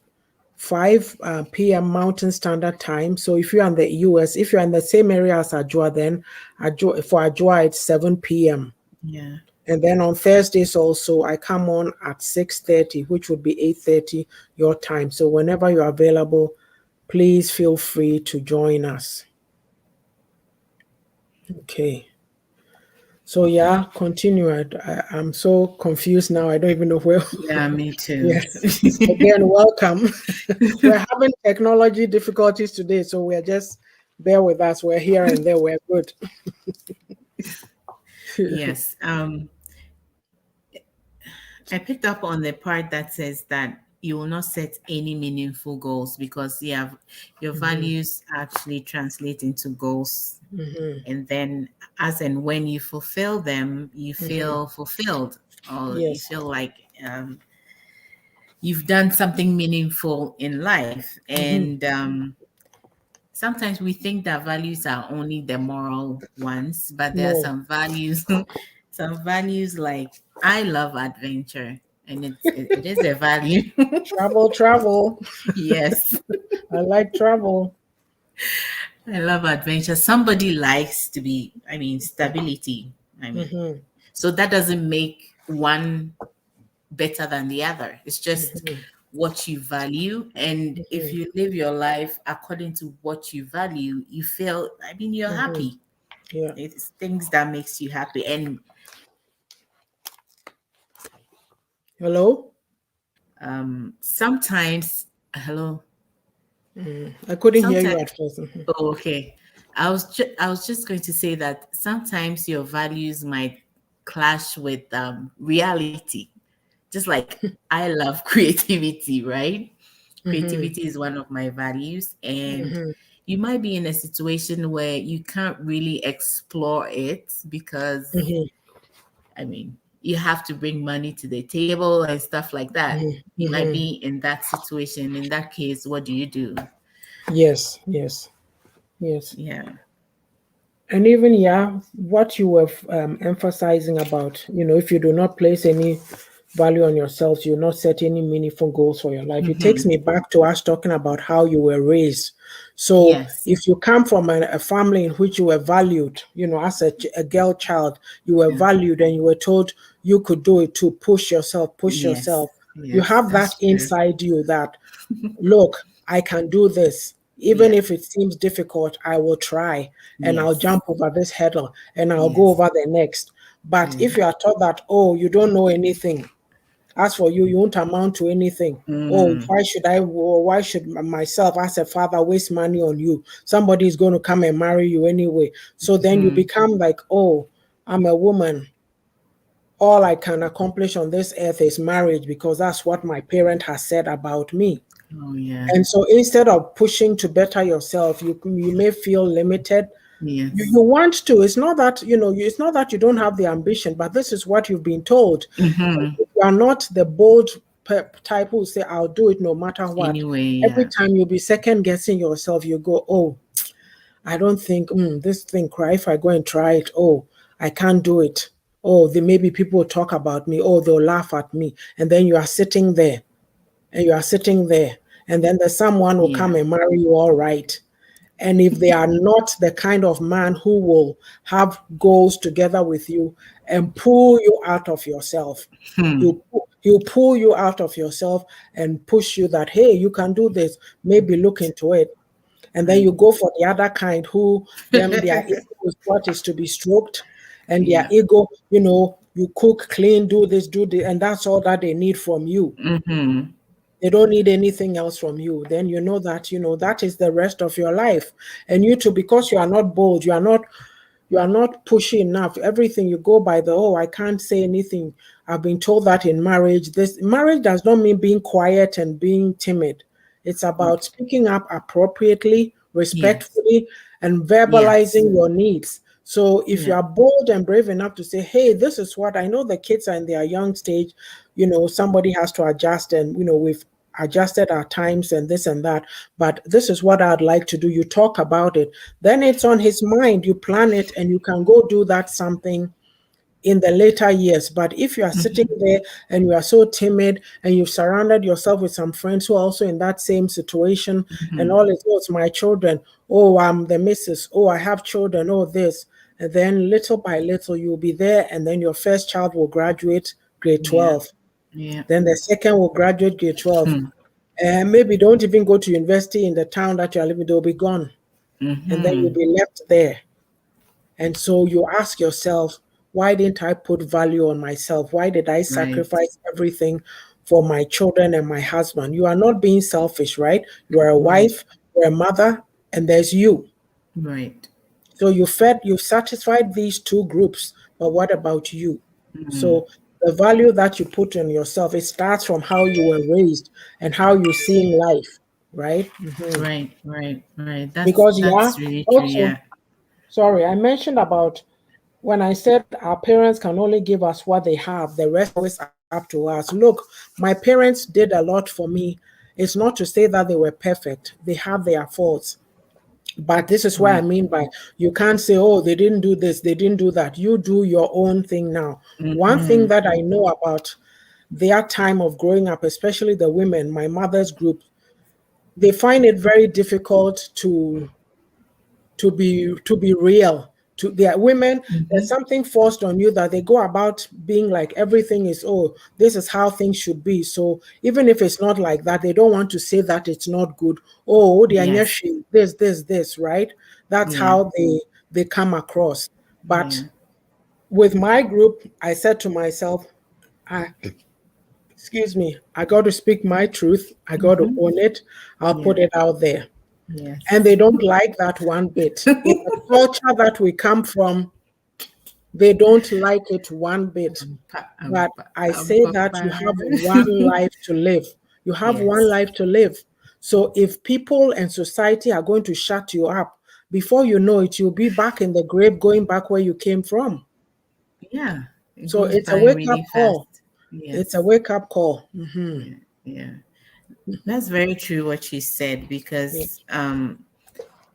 B: p.m. Mountain Standard Time. So if you're in the US, if you're in the same area as Ajua, then for Ajua it's 7 p.m.
A: Yeah.
B: And then on Thursdays also, I come on at 6:30, which would be 8:30 your time. So whenever you're available, please feel free to join us. Okay. So yeah, continue. I'm so confused now. I don't even know where.
A: Yeah, me too.
B: Yes. Again, welcome. We're having technology difficulties today, so we're just bear with us. We're here and there. We're good.
A: Yes. I picked up on the part that says that you will not set any meaningful goals because your
B: Mhm,
A: values actually translate into goals.
B: mhm,
A: And then, as and when you fulfill them, you
B: mhm.
A: feel fulfilled or you
B: Yes.
A: feel like you've done something meaningful in life.
B: Mhm.
A: And sometimes we think that values are only the moral ones, but there are
B: No.
A: some values, some values like I love adventure, and it is a value.
B: Travel, travel.
A: Yes,
B: I like travel.
A: I love adventure. Somebody likes to be, I mean, stability. I mean,
B: Mhm,
A: so that doesn't make one better than the other. It's just
B: mhm,
A: what you value. And if
B: mhm,
A: you live your life according to what you value, you feel, I mean, you're
B: mhm.
A: happy.
B: Yeah.
A: It's things that makes you happy. And
B: Hello?
A: sometimes, hello,
B: I couldn't hear you
A: sometimes,
B: at first. Mhm.
A: oh, okay. I was just going to say that sometimes your values might clash with reality. Just like I love creativity, right?
B: Mm-hmm.
A: Creativity is one of my values, and
B: Mm-hmm.
A: you might be in a situation where you can't really explore it because,
B: Mm-hmm.
A: I mean, you have to bring money to the table and stuff like that.
B: Mm-hmm.
A: You might
B: Mm-hmm.
A: be in that situation. In that case, what do you do?
B: Yes, yes, yes.
A: Yeah.
B: And even, yeah, what you were emphasizing about, if you do not place any value on yourself, you not set any meaningful goals for your life. It takes
A: Hmm.
B: me back to us talking about how you were raised. So
A: Yes.
B: if you come from a family in which you were valued, as a girl child, you were
A: Yeah.
B: valued and you were told you could do it to push
A: Yes.
B: yourself. You
A: Yes.
B: have that
A: That's true.
B: inside you that, look, I can do this. Even
A: Yeah.
B: if it seems difficult, I will try and I'll
A: Yes.
B: jump over this hurdle and I'll go
A: Yes.
B: over the next. But
A: Yeah.
B: if you are taught that, oh, you don't know anything, as for you, you won't amount to anything. Oh,
A: Mm.
B: why should myself as a father waste money on you? Somebody is going to come and marry you anyway. So then you
A: Hmm.
B: become like, oh, I'm a woman. All I can accomplish on this earth is marriage because that's what my parent has said about me.
A: Oh, yeah.
B: And so instead of pushing to better yourself, you may feel limited.
A: Yes.
B: You want to. It's not that, it's not that you don't have the ambition, but this is what you've been told.
A: Hmm.
B: You are not the bold type who say, I'll do it no matter what.
A: Anyway,
B: Every
A: yeah.
B: time you'll be second guessing yourself, you go, oh, I don't think this thing, cry, if I go and try it, oh, I can't do it. Oh, maybe people will talk about me. Oh, they'll laugh at me. And then you are sitting there and you are sitting there, and then there's someone will come
A: Yeah.
B: and marry you, all right. And if they are not the kind of man who will have goals together with you and pull you out of yourself,
A: Hmm.
B: he'll pull you out of yourself and push you that, hey, you can do this, maybe look into it. And then
A: Right.
B: you go for the other kind who their ego is what is to be stroked, and their
A: Yeah.
B: ego, you cook, clean, do this, do this, and that's all that they need from you.
A: Hmm.
B: They don't need anything else from you. Then you know that that is the rest of your life. And you too, because you are not bold, you are not pushy enough. Everything you go by the, oh, I can't say anything. I've been told that in marriage. This marriage does not mean being quiet and being timid. It's about
A: Right.
B: speaking up appropriately,
A: Yes.
B: respectfully, and
A: Yes.
B: verbalizing your needs. So if you
A: Yeah.
B: are bold and brave enough to say, hey, this is what I know, the kids are in their young stage, somebody has to adjust, and we've adjusted our times and this and that, but this is what I'd like to do. You talk about it, then it's on his mind, you plan it, and you can go do that something in the later years. But if you are sitting
A: Hmm.
B: there and you are so timid and you've surrounded yourself with some friends who are also in that same situation, and
A: Hmm.
B: all is, oh, it's my children, oh, I'm the missus, oh, I have children, oh, this, and then little by little you'll be there, and then your first child will graduate grade
A: Yeah.
B: 12,
A: Yeah.
B: then the second will graduate grade 12,
A: Hmm.
B: and maybe don't even go to university in the town that you're living, they'll be gone, and then you'll
A: Hmm.
B: be left there. And so you ask yourself, why didn't I put value on myself? Why did I
A: Right.
B: sacrifice everything for my children and my husband? You are not being selfish, right? You are a
A: Right.
B: wife, you're a mother, and there's you.
A: Right.
B: So you've satisfied these two groups, but what about you?
A: Hmm.
B: So the value that you put on yourself, it starts from how you were raised and how you see in life, right?
A: Right. Right. Right.
B: Because, yeah,
A: That's really true.
B: also,
A: Yeah.
B: sorry, I mentioned about when I said our parents can only give us what they have, the rest always up to us. Look, my parents did a lot for me. It's not to say that they were perfect, they have their faults. But this is what I
A: Right.
B: mean by, you can't say, oh, they didn't do this, they didn't do that. You do your own thing now. One thing
A: Hmm.
B: that I know about their time of growing up, especially the women, my mother's group, they find it very difficult to be real. To their women, there's
A: Hmm.
B: something forced on you that they go about being like everything is, oh, this is how things should be. So even if it's not like that, they don't want to say that it's not good. Oh, they are
A: Yes.
B: this, right? That's
A: Yeah.
B: how they come across. But
A: Yeah.
B: with my group, I said to myself, I, excuse me, I got to speak my truth. I got to
A: Hmm.
B: own it. I'll
A: Yeah.
B: put it out there. And they
A: Yes.
B: don't like that one bit. In the culture that we come from, they don't like it one bit. But I say that you have one life to live. You have one
A: Yes.
B: life to live. So if people and society are going to shut you up, before you know it, you'll be back in the grave, going back where you came from.
A: Yeah. It
B: So
A: goes
B: it's a
A: by
B: wake up
A: really fast.
B: call. It's a
A: Yes.
B: wake up call. Hmm.
A: Yeah. Yeah. That's very true what you said
B: Yeah.
A: because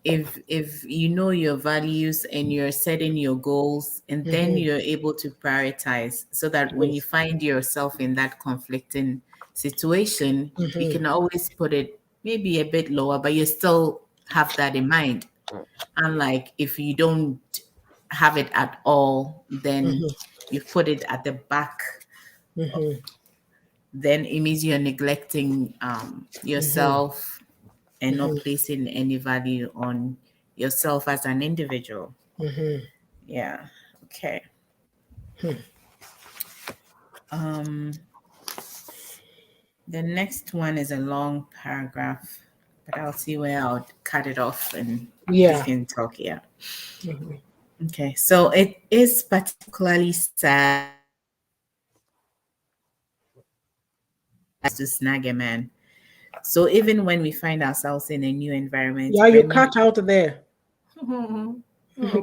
A: if you know your values and you're setting your goals and then
B: Hmm.
A: you're able to prioritize so that when you
B: Yes.
A: find yourself in that conflicting situation, you
B: Hmm.
A: can always put it maybe a bit lower, but you still have that in mind. Unlike if you don't have it at all, then
B: Hmm.
A: you put it at the back,
B: Hmm.
A: then it means you're neglecting
B: Hmm.
A: yourself and not placing any value on yourself as an individual.
B: Hmm.
A: Yeah. Okay. Um, the next one is a long paragraph, but I'll see where I'll cut it off and we
B: Yeah.
A: can talk here. Okay. So it is particularly sad when we find ourselves in a new environment, brimming with opportunities to snag a man. So even when we find ourselves in a new
B: Yeah, you
A: environment,
B: cut out
A: brimming with
B: there.
A: oh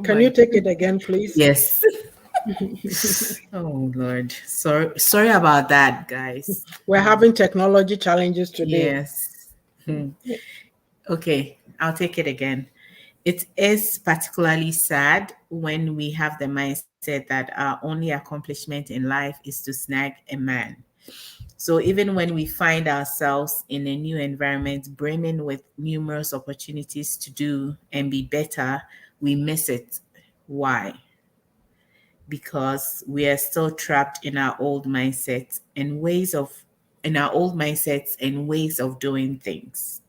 B: Can you
A: my
B: take it again, please?
A: yes. Oh Lord. Sorry about that, guys.
B: We're having technology challenges today.
A: Yes. Hmm. Okay, I'll take it again. It is particularly sad when we have the mindset that our only accomplishment in life is to snag a man. So even when we find ourselves in a new environment brimming with numerous opportunities to do and be better, we miss it. Why? Because we are still trapped in our old mindsets and ways of doing things.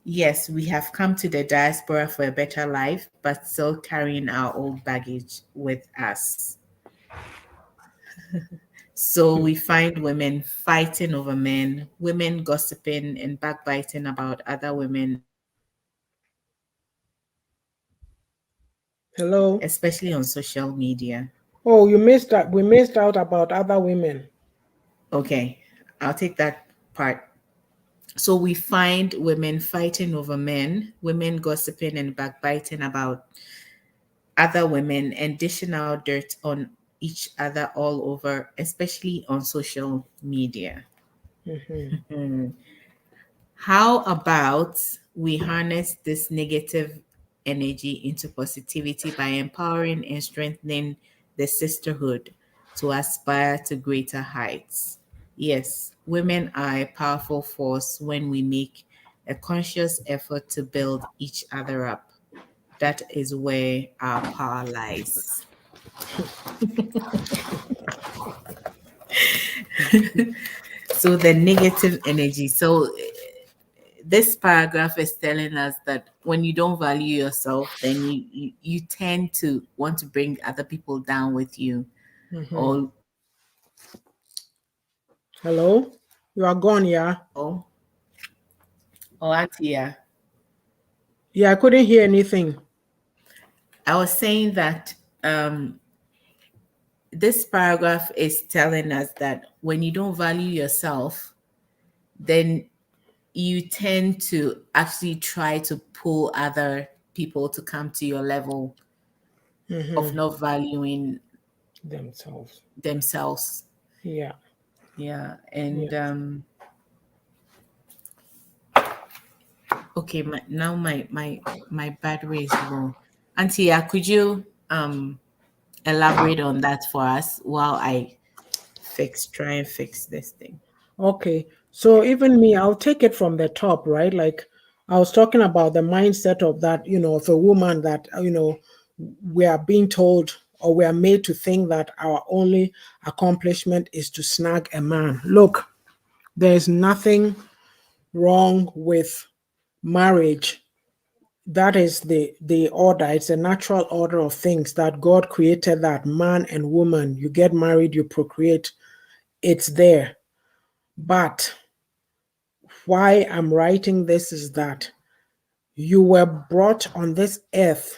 A: Yes, we have come to the diaspora for a better life, but still carrying our old baggage with us. So we find women fighting over men, women gossiping and backbiting about other women, especially on social media.
B: Hello? Oh, you missed that. We missed out about other women.
A: Okay, I'll take that part. So we find women fighting over men, women gossiping and backbiting about other women and dishing out dirt on each other all over, especially on social media.
B: Hmm.
A: Hmm. How about we harness this negative energy into positivity by empowering and strengthening the sisterhood to aspire to greater heights? Yes, women are a powerful force when we make a conscious effort to build each other up. That is where our power lies. So the negative energy. So this paragraph is telling us that when you don't value yourself, then you tend to want to bring other people down with you.
B: Hmm.
A: Or
B: Hello? You are gone, yeah?
A: Auntie, yeah.
B: Yeah, I couldn't hear anything.
A: I was saying that this paragraph is telling us that when you don't value yourself, then you tend to actually try to pull other people to come to your level of
B: Hmm.
A: not valuing
B: Themselves.
A: themselves.
B: Yeah.
A: Yeah.
B: Yeah.
A: And okay, now my battery is low. Auntie, could you elaborate on that for us while I try and fix this thing?
B: Okay. So even me, I'll take it from the top, right? Like I was talking about the mindset of that, of a woman that, we are being told or we are made to think that our only accomplishment is to snag a man. Look, there's nothing wrong with marriage. That is the order. It's a natural order of things that God created, that man and woman, you get married, you procreate. It's there. But why I'm writing this is that You were brought on this earth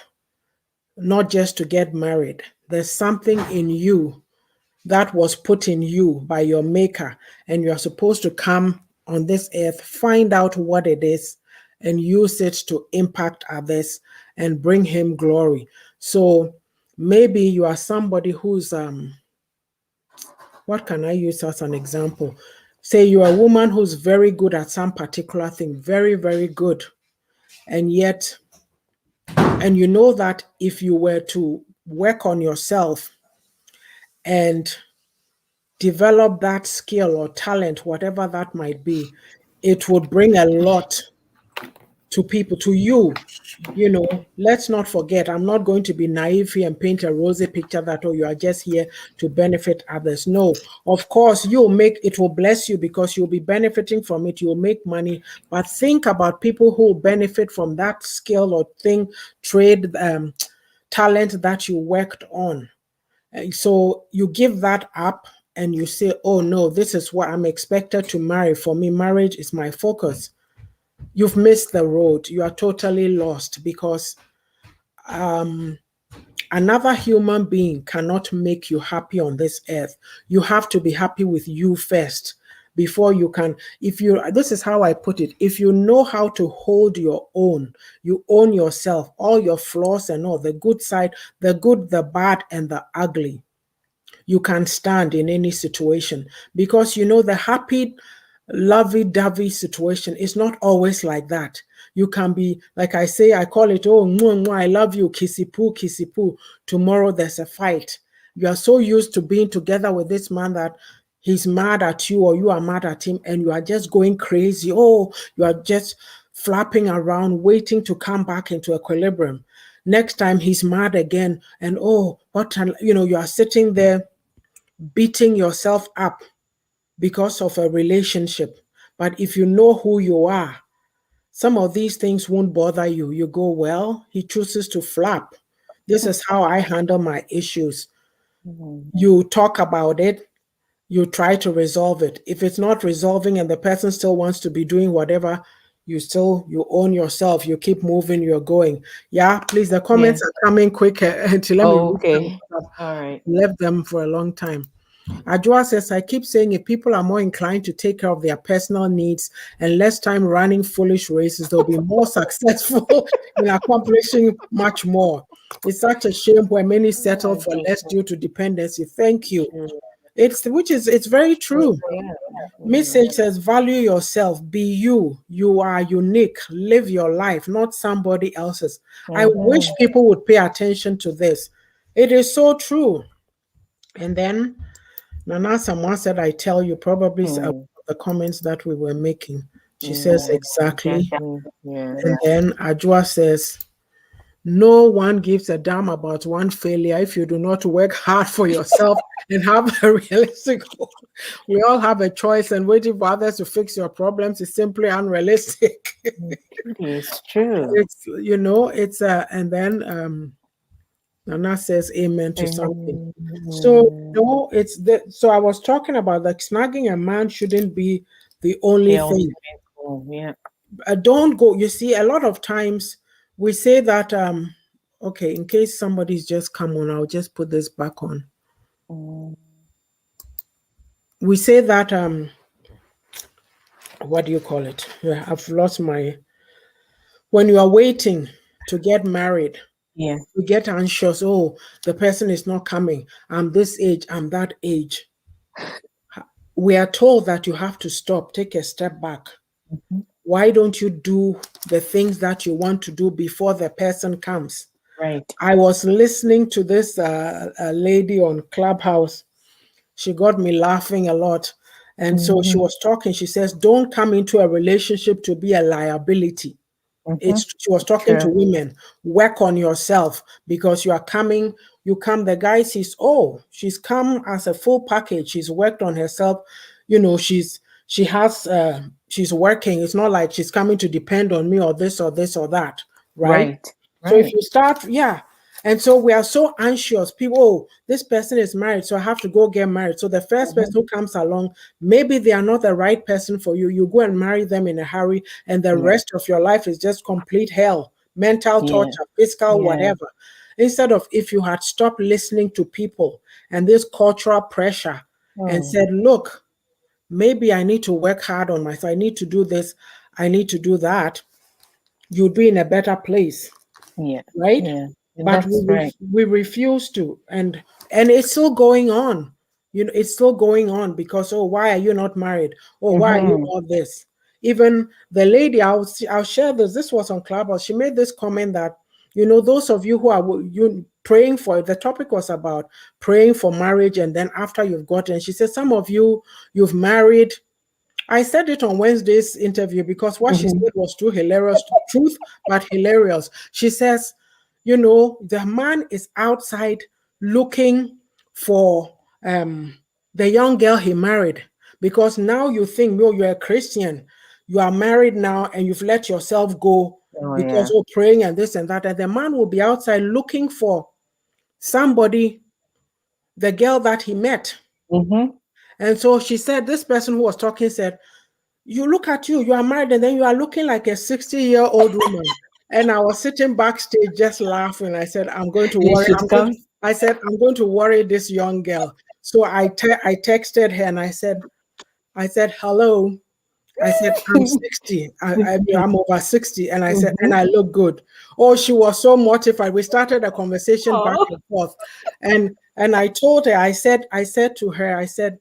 B: not just to get married. There's something in you that was put in you by your maker, and you're supposed to come on this earth, find out what it is, and use it to impact others and bring him glory. So maybe you are somebody who's what can I use as an example? Say you're a woman who's very good at some particular thing, very, very good. And yet, and you know that if you were to work on yourself and develop that skill or talent, whatever that might be, it would bring a lot to people, to you. You know, let's not forget, I'm not going to be naive here and paint a rosy picture that, oh, you are just here to benefit others. No, of course, you'll make it will bless you because you'll be benefiting from it. You'll make money. But think about people who benefit from that skill or thing, trade, talent that you worked on. And so you give that up and you say, oh, no, this is what I'm expected to marry. For me, marriage is my focus. You've missed the road. You are totally lost because another human being cannot make you happy on this earth. You have to be happy with you first before you can. If you, this is how I put it, if you know how to hold your own, you own yourself, all your flaws and all, the good side, the good, the bad, and the ugly, you can stand in any situation because you know the happy lovey-dovey situation is not always like that. You can be, like I say, I call it, oh, mwah, mwah, I love you, kissy poo, kissy poo. Tomorrow there's a fight. You are so used to being together with this man that he's mad at you or you are mad at him and you are just going crazy. Oh, you are just flapping around, waiting to come back into equilibrium. Next time he's mad again and oh, what, you know, you are sitting there beating yourself up because of a relationship. But if you know who you are, some of these things won't bother you. You go, well, he chooses to flap. This is how I handle my issues.
C: Mhm.
B: You talk about it, you try to resolve it. If it's not resolving and the person still wants to be doing whatever, you own yourself, you keep moving, you're going. Yeah, please, the
C: Yeah.
B: comments are coming quick until let me
C: Oh,
B: read them.
C: okay.
B: I've
C: All right.
B: left them for a long time. Ajua says, I keep saying if people are more inclined to take care of their personal needs and less time running foolish races, they'll be more successful in accomplishing much more. It's such a shame where many settle
C: Yeah,
B: for less due to dependency. Thank you.
C: true.
B: It's very true.
C: Yeah. Mhm.
B: Message says, value yourself, be you. You are unique. Live your life, not somebody else's. I wish
C: Mhm.
B: people would pay attention to this. It is so true. And then Nana, someone said, I tell you, probably
C: Mm.
B: the comments that we were making. She says,
C: Yeah.
B: exactly.
C: Exactly. Yeah.
B: And then Ajua says, no one gives a damn about one failure if you do not work hard for yourself and have a realistic goal. We all have a choice, and waiting for others to fix your problems is simply unrealistic.
C: It is true.
B: It's, you know, it's and then Nana says amen to something. So
C: Mhm.
B: no, it's the so I was talking about that snagging a man shouldn't be the only
C: The only
B: thing.
C: vehicle. Yeah.
B: Don't go. You see, a lot of times we say that okay, in case somebody's just come on, I'll just put this back on.
C: Mm.
B: We say that what do you call it? Yeah, I've lost my when you are waiting to get married,
C: Yeah.
B: you get anxious. Oh, the person is not coming. I'm this age, I'm that age. We are told that you have to stop, take a step back.
C: Mhm.
B: Why don't you do the things that you want to do before the person comes?
C: Right.
B: I was listening to this lady on Clubhouse. She got me laughing a lot. And so she
C: Mhm.
B: was talking. She says, don't come into a relationship to be a liability.
C: Mhm.
B: It's she was talking to
C: True.
B: women. Work on yourself because you are coming. You come. The guy says, "Oh, she's come as a full package. She's worked on herself. You know, she has she's working. It's not like she's coming to depend on me or this or this or that, right?"
C: Right.
B: So if
C: Right.
B: you start, yeah. And so we are so anxious. People, oh, this person is married, so I have to go get married. So the first person
C: Mm-hmm.
B: who comes along, maybe they are not the right person for you. You go and marry them in a hurry, and the
C: Yeah.
B: rest of your life is just complete hell, mental
C: Yeah.
B: torture, physical,
C: Yeah.
B: whatever. Instead of if you had stopped listening to people and this cultural pressure and
C: Oh,
B: said, look, maybe I need to work hard on myself. I need to do this. I need to do that. You'd be in a better place,
C: yeah.
B: right?
C: Yeah.
B: But
C: That's right.
B: we refuse to, and it's still going on. You know, it's still going on because, oh, why are you not married? Oh, why are you
C: Mm-hmm.
B: not this? Even the lady, I'll share this. This was on Clubhouse. She made this comment that, you know, those of you who are you praying for it, the topic was about praying for marriage, and then after you've gotten, she said some of you, you've married. I said it on Wednesday's interview because what she
C: Mm-hmm.
B: said was too hilarious, truth, but hilarious. She says, you know, the man is outside looking for the young girl he married because now you think, no, you're a Christian, you are married now, and you've let yourself go
C: Oh,
B: because
C: yeah.
B: of praying and this and that. And the man will be outside looking for somebody, the girl that he met.
C: Mm-hmm.
B: And so she said, this person who was talking said, you look at you, you are married, and then you are looking like a 60-year-old woman. And I was sitting backstage just laughing. I said, I'm going to
C: You
B: worry.
C: should come.
B: I said, I'm going to worry this young girl. So I texted her and I said, hello. I said, I'm 60. I'm over 60. And I said, and
C: Mm-hmm.
B: I look good. Oh, she was so mortified. We started a conversation back
C: Oh.
B: and forth. And I told her, I said to her, I said,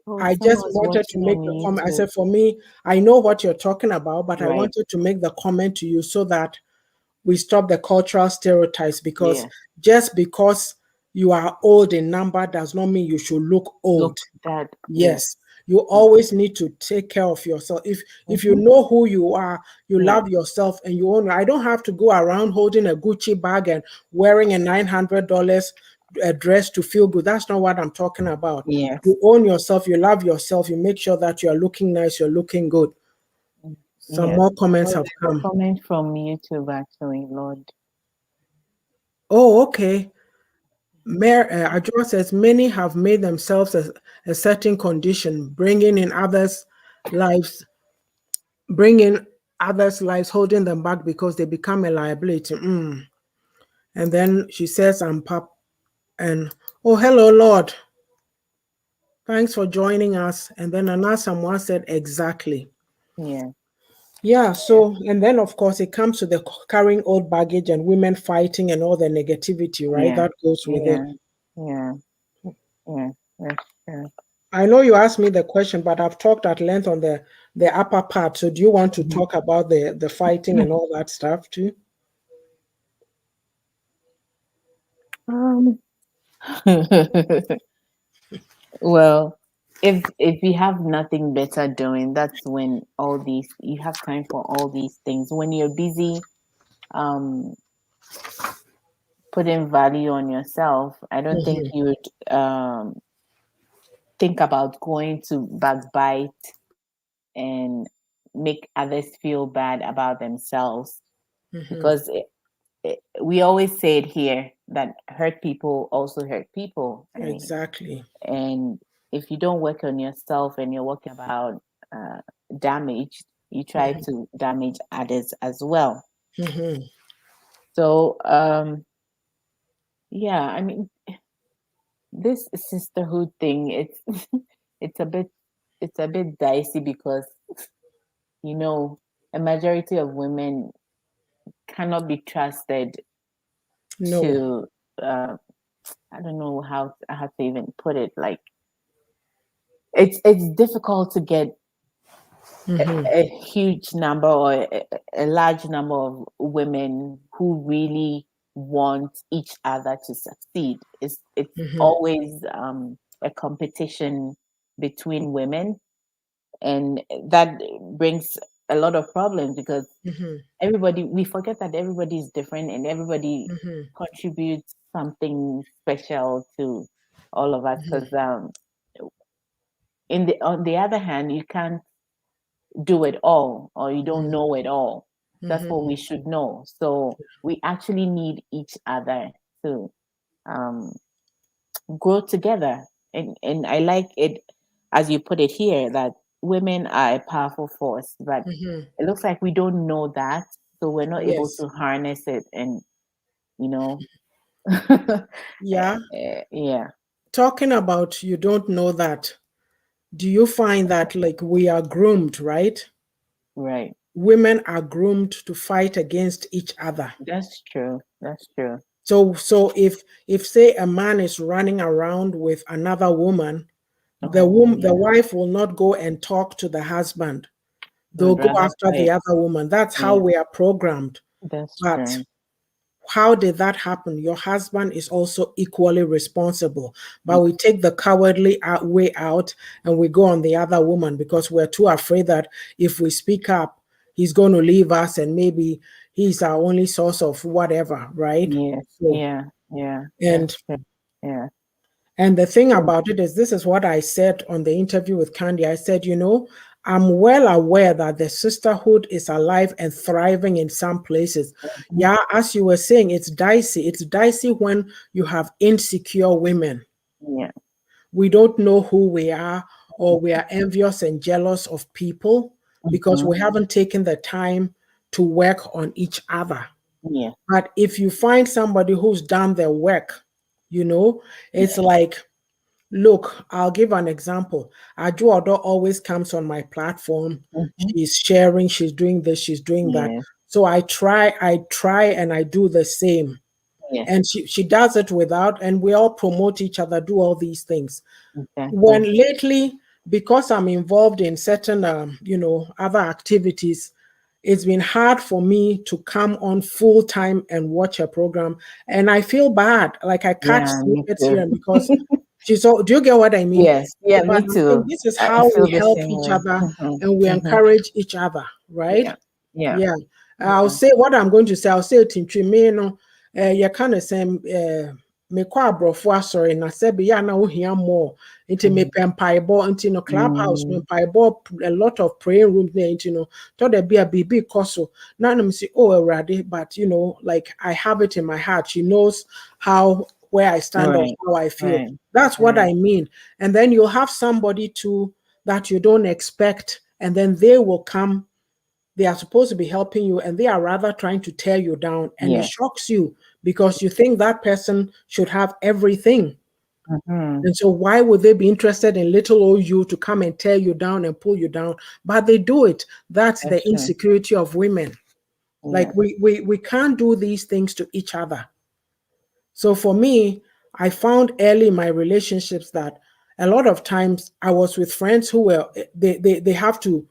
C: Oh,
B: I just
C: someone's
B: wanted to
C: watching
B: make
C: on
B: the comment. I
C: YouTube.
B: said, for me, I know what you're talking about, but I
C: Right.
B: wanted to make the comment to you so that we stop the cultural stereotypes because
C: Yeah.
B: just because you are old in number does not mean you should look old.
C: Look, that. Yes.
B: Yes, you
C: Yes.
B: always need to take care of yourself. If you
C: Mm-hmm.
B: know who you are, you
C: Yeah.
B: love yourself and you own. I don't have to go around holding a Gucci bag and wearing a $900 dress to feel good. That's not what I'm talking about.
C: Yes.
B: You own yourself, you love yourself, you make sure that you're looking nice, you're looking good.
C: Mm.
B: Some
C: Yes.
B: more comments
C: Oh,
B: have
C: there's a
B: come.
C: comment from YouTube actually, Lord.
B: Oh, okay. Mayor Adjoa says many have made themselves a certain condition, bringing others' lives, holding them back because they become a liability. And then she says, I'm pop and oh hello Lord. Thanks for joining us. And then another someone said exactly.
C: Yeah.
B: Yeah,
C: Yeah.
B: so and then of course it comes to the carrying old baggage and women fighting and all the negativity, right?
C: Yeah.
B: That goes with it.
C: Yeah. Yeah. Yeah. That's true.
B: I know you asked me the question, but I've talked at length on the upper part. So do you want to
C: Mhm.
B: talk about the fighting and all that stuff too?
C: Um, well, if you have nothing better doing, that's when all these you have time for all these things. When you're busy, um, putting value on yourself, I don't think
B: Hmm.
C: you would think about going to backbite and make others feel bad about themselves
B: Hmm.
C: because we always say it here that hurt people also hurt people. I mean,
B: Exactly.
C: and if you don't work on yourself and you're working about uh, damage, you try
B: Hmm.
C: to damage others as well.
B: Hmm.
C: So yeah, I mean, this sisterhood thing, it's a bit it's a bit dicey because you know a majority of women cannot be trusted
B: No.
C: to uh, I don't know how to even put it. Like it's difficult to get
B: Hmm.
C: a huge number or a large number of women who really want each other to succeed. It's
B: Hmm.
C: always a competition between women, and that brings a lot of problems because
B: Hmm.
C: everybody we forget that everybody is different and everybody
B: Hmm.
C: contributes something special to all of us because in the on the other hand you can't do it all or you don't know it all. That's what
B: Hmm.
C: we should know. So we actually need each other. to um grow together. And I like it as you put it here that women are a powerful force, but
B: Hmm.
C: it looks like we don't know that, so we're not able
B: Yes.
C: to harness it and you know
B: Yeah.
C: yeah,
B: Talking about you don't know that. Do you find that like we are groomed, right?
C: right.
B: Women are groomed to fight against each other.
C: That's true. That's true.
B: So if say a man is running around with another woman,
C: Oh
B: the
C: yeah.
B: wife will not go and talk to the husband. They'll
C: Would
B: go
C: rather
B: after the
C: fight.
B: other woman. That's how
C: Yeah,
B: we are programmed.
C: that's
B: But
C: true.
B: how did that happen? Your husband is also equally responsible.
C: Mm,
B: But we take the cowardly way out and we go on the other woman because we're too afraid that if we speak up, he's going to leave us and maybe he's our only source of whatever, right?
C: yes,
B: So,
C: yeah, yeah,
B: and
C: that's true. Yeah.
B: and the thing
C: So,
B: about it is, this is what I said on the interview with Candy. I said, I'm well aware that the sisterhood is alive and thriving in some places.
C: mhm,
B: Yeah, as you were saying, it's dicey. It's dicey when you have insecure women.
C: yeah.
B: We don't know who we are, or we are envious and jealous of people because
C: Hmm.
B: we haven't taken the time to work on each other.
C: Yeah.
B: But if you find somebody who's done their work, it's like, look, I'll give an example. Ajuodo always comes on my platform.
C: Hmm.
B: She's sharing, she's doing this, she's doing that.
C: Yes.
B: So I try and I do the same.
C: Yes.
B: And she does it without, and we all promote each other, do all these things.
C: Exactly.
B: When lately, because I'm involved in certain, other activities, it's been hard for me to come on full time and watch a program. And I feel bad. Like I catch
C: Yeah. Me
B: snippets
C: too.
B: here and because she's so, do you get what I mean?
C: Yes. Yeah.
B: But
C: Me
B: I'm saying
C: too.
B: this is
C: I
B: how
C: feel
B: we
C: the
B: help
C: same
B: each
C: way.
B: other
C: Hmm.
B: and we
C: Hmm.
B: encourage each other, right?
C: Yeah. Yeah.
B: Yeah. I'll
C: Yeah.
B: say what I'm going to say. I'll say it in Trimino. You kind of say, me kwa brofo sorry na se be ya na ohia more into me
C: Mm.
B: mpaebɔ into no clubhouse me
C: Mm.
B: mpaebɔ a lot of praying rooms there into no to there be a bibi koso na me say oh already but like I have it in my heart she knows how where I stand or
C: Right.
B: how I feel.
C: Right.
B: That's what
C: Right.
B: I mean. And then you'll have somebody too that you don't expect and then they will come, they are supposed to be helping you and they are rather trying to tear you down, and it
C: Yes.
B: shocks you because you think that person should have everything.
C: Hmm.
B: And so why would they be interested in little old you to come and tear you down and pull you down? But they do it. That's
C: That's
B: the
C: true.
B: insecurity of women.
C: Yeah.
B: Like we can't do these things to each other. So for me, I found early in my relationships that a lot of times I was with friends who were they have to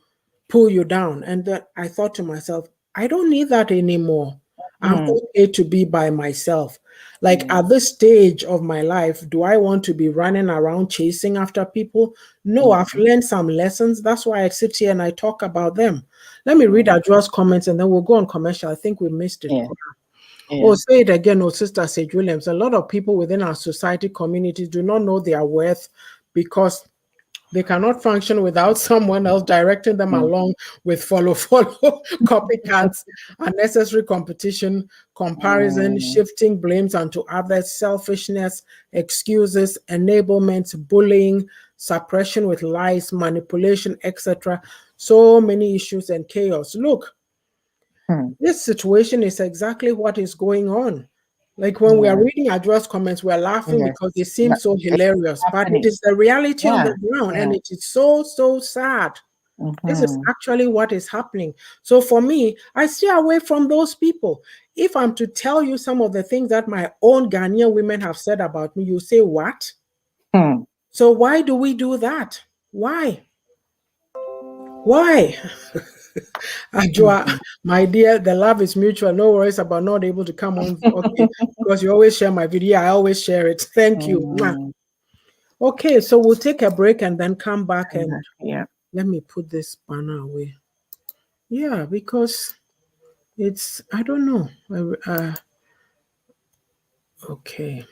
B: pull you down. And that I thought to myself, I don't need that anymore. I'm
C: Mm.
B: okay to be by myself. Like
C: Yeah.
B: at this stage of my life, do I want to be running around chasing after people? No, I've
C: Mm.
B: learned some lessons. That's why I sit here and I talk about them. Let me read
C: Yeah.
B: Adra's comments and then we'll go on commercial. I think we missed it.
C: Yeah.
B: Oh,
C: Yeah.
B: say it again, oh, Sister Sage Williams. A lot of people within our society communities do not know their worth because they cannot function without someone else directing them
C: Mm.
B: along with follow, copycats, unnecessary competition, comparison,
C: Mm.
B: shifting blames onto others, selfishness, excuses, enablement, bullying, suppression with lies, manipulation, etc. So many issues and chaos. Look,
C: Hmm.
B: this situation is exactly what is going on. Like when we are
C: Yeah.
B: reading Adra's comments, we're laughing
C: Yes.
B: because they seem
C: But
B: so
C: it's
B: hilarious, but it
C: happening.
B: is the reality on
C: Yeah.
B: the ground and
C: Yeah.
B: it is so, so sad. This is
C: Hmm.
B: actually what is happening. So for me, I stay away from those people. If I'm to tell you some of the things that my own Ghanaian women have said about me, you say, what?
C: Hmm.
B: So why do we do that? Why? Why? Ajua,
C: Mhm.
B: my dear, the love is mutual. No worries about not able to come on. Okay, because you always share my video. I always share it. Thank you. Mwah.
C: Mm.
B: Okay, so we'll take a break and then come back
C: Come
B: and
C: back. Yeah.
B: let me put this banner away. Yeah, because it's, I don't know. Okay.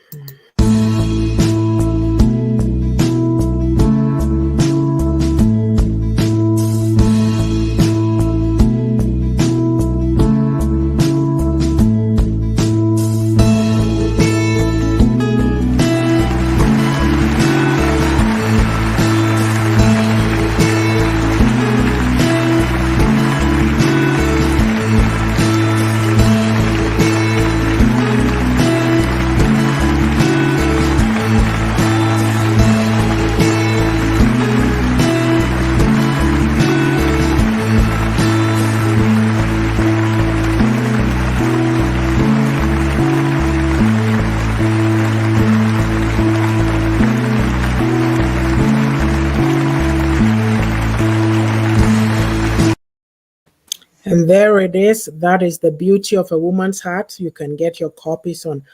B: there it is. That is The Beauty of a Woman's Heart. You can get your copies on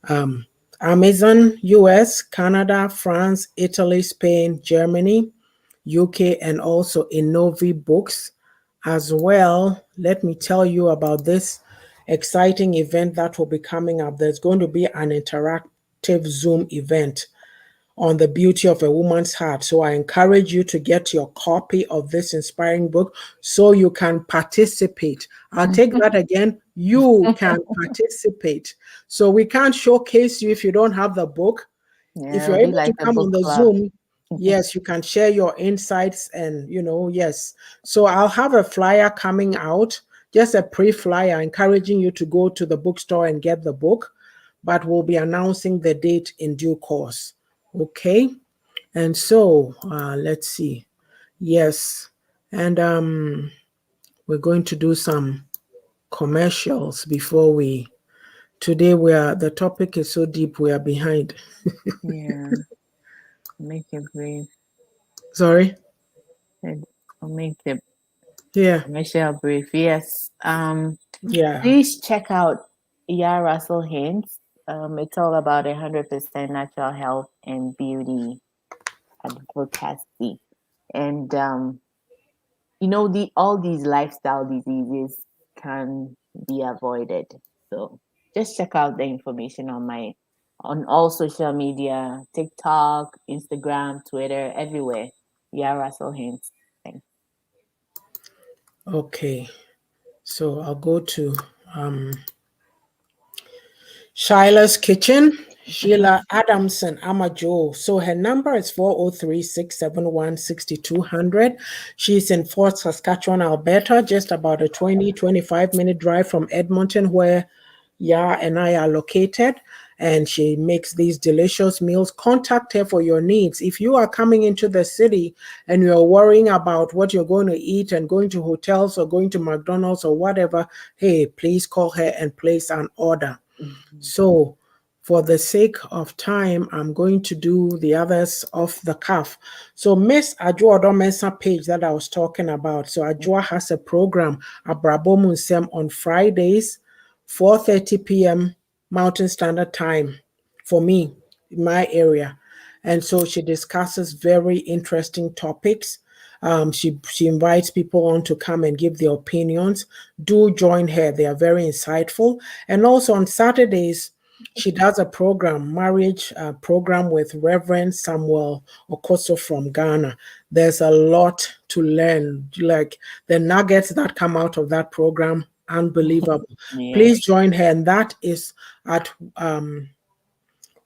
B: um, Amazon, US, Canada, France, Italy, Spain, Germany, UK, and also in Novi Books as well. Let me tell you about this exciting event that will be coming up. There's going to be an interactive Zoom event on the beauty of a woman's heart. So I encourage you to get your copy of this inspiring book so you can participate. I'll take that again. You can participate. So we can't showcase you if you don't have the book.
C: Yeah,
B: If
C: it'll
B: you're
C: be
B: able
C: like
B: to
C: a
B: come on
C: book
B: the
C: club.
B: Zoom, yes, you can share your insights and, yes. So I'll have a flyer coming out, just a pre-flyer encouraging you to go to the bookstore and get the book, but we'll be announcing the date in due course. Okay. And so let's see. Yes. And we're going to do some commercials before we today the topic is so deep we are behind.
C: Yeah, make it brief.
B: Sorry.
C: I'll make the
B: Yeah.
C: commercial brief. Yes.
B: Yeah.
C: Please check out Russell Hints. It's all about 100% natural health and beauty advocacy. And the all these lifestyle diseases can be avoided. So just check out the information on all social media, TikTok, Instagram, Twitter, everywhere. Yeah, Russell Hints. Thanks.
B: Okay. So I'll go to um Sheila's Kitchen. Sheila Adamson, Amajo. So her number is 403-671-6200. She's in Fort Saskatchewan, Alberta, just about a 25-minute drive from Edmonton, where Ya and I are located. And she makes these delicious meals. Contact her for your needs. If you are coming into the city and you're worrying about what you're going to eat and going to hotels or going to McDonald's or whatever, hey, please call her and place an order.
C: Mhm.
B: So, for the sake of time, I'm going to do the others off the cuff. So, Miss Ajua Odomensa page that I was talking about. So, Ajua has a program, Abrabo Munsem, on Fridays, 4:30 p.m. Mountain Standard Time for me in my area. And so she discusses very interesting topics. She invites people on to come and give their opinions. Do join her; they are very insightful. And also on Saturdays, she does a program, marriage program with Reverend Samuel Okoso from Ghana. There's a lot to learn, like the nuggets that come out of that program, unbelievable.
C: Yeah.
B: Please join her, and that is at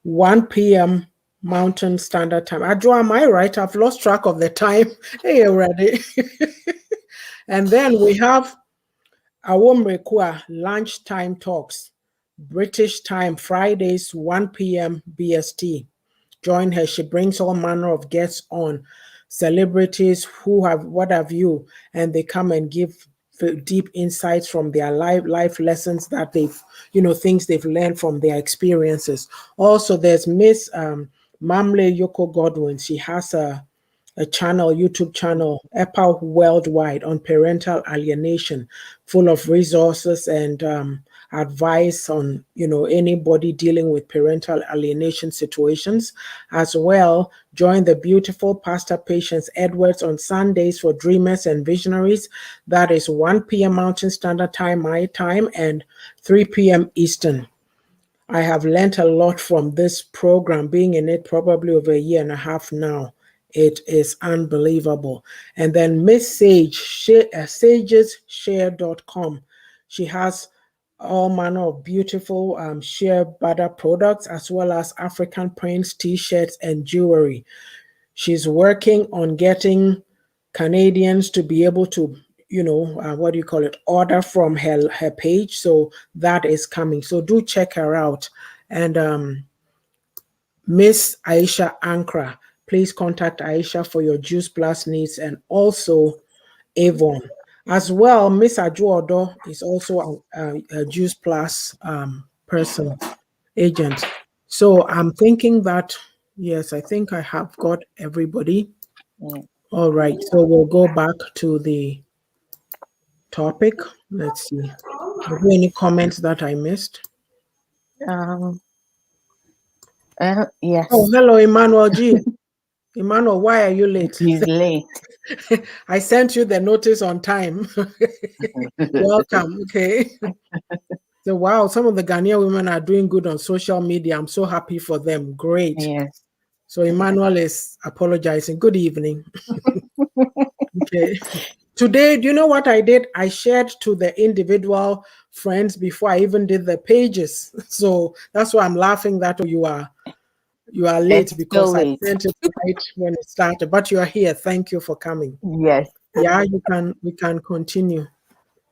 B: 1 p.m. Mountain Standard Time. Adjo, am I right? I've lost track of the time. Hey, already. And then we have Awomrekua lunchtime talks, British time, Fridays, 1 p.m. BST. Join her. She brings all manner of guests on, celebrities who have what have you, and they come and give deep insights from their life lessons that they've, things they've learned from their experiences. Also, there's Miss Mamle Yoko Godwin. She has a channel, YouTube channel, EPA Worldwide on parental alienation, full of resources and advice on, anybody dealing with parental alienation situations. As well, join the beautiful Pastor Patience Edwards on Sundays for Dreamers and Visionaries. That is 1 p.m. Mountain Standard Time, my time, and 3 p.m. Eastern. I have learned a lot from this program, being in it probably over a year and a half now. It is unbelievable. And then Miss Sage, sageshare.com. She has all manner of beautiful shea butter products as well as African prints, t-shirts, and jewelry. She's working on getting Canadians to be able to, what do you call it, order from her page. So that is coming. So do check her out. And Miss Aisha Ankra, please contact Aisha for your Juice Plus needs, and also Avon. As well, Miss Ajuodo is also a Juice Plus person, agent. So I'm thinking that, yes, I think I have got everybody.
C: Yeah.
B: All right, so we'll go back to the topic. Let's see. Are there any comments that I missed?
C: Um,
B: Oh,
C: yes,
B: hello, Emmanuel G. Emmanuel, why are you late?
C: he's late.
B: I sent you the notice on time. Welcome. Okay. So, wow, some of the Ghanaian women are doing good on social media. I'm so happy for them. Great.
C: Yes.
B: So, Emmanuel is apologizing. Good evening. Okay. Today, do you know what I did? I shared to the individual friends before I even did the pages. So that's why I'm laughing that you are late
C: It's still
B: because I
C: late.
B: sent it right when it started. But you are here. Thank you for coming.
C: Yes.
B: Yeah, we can continue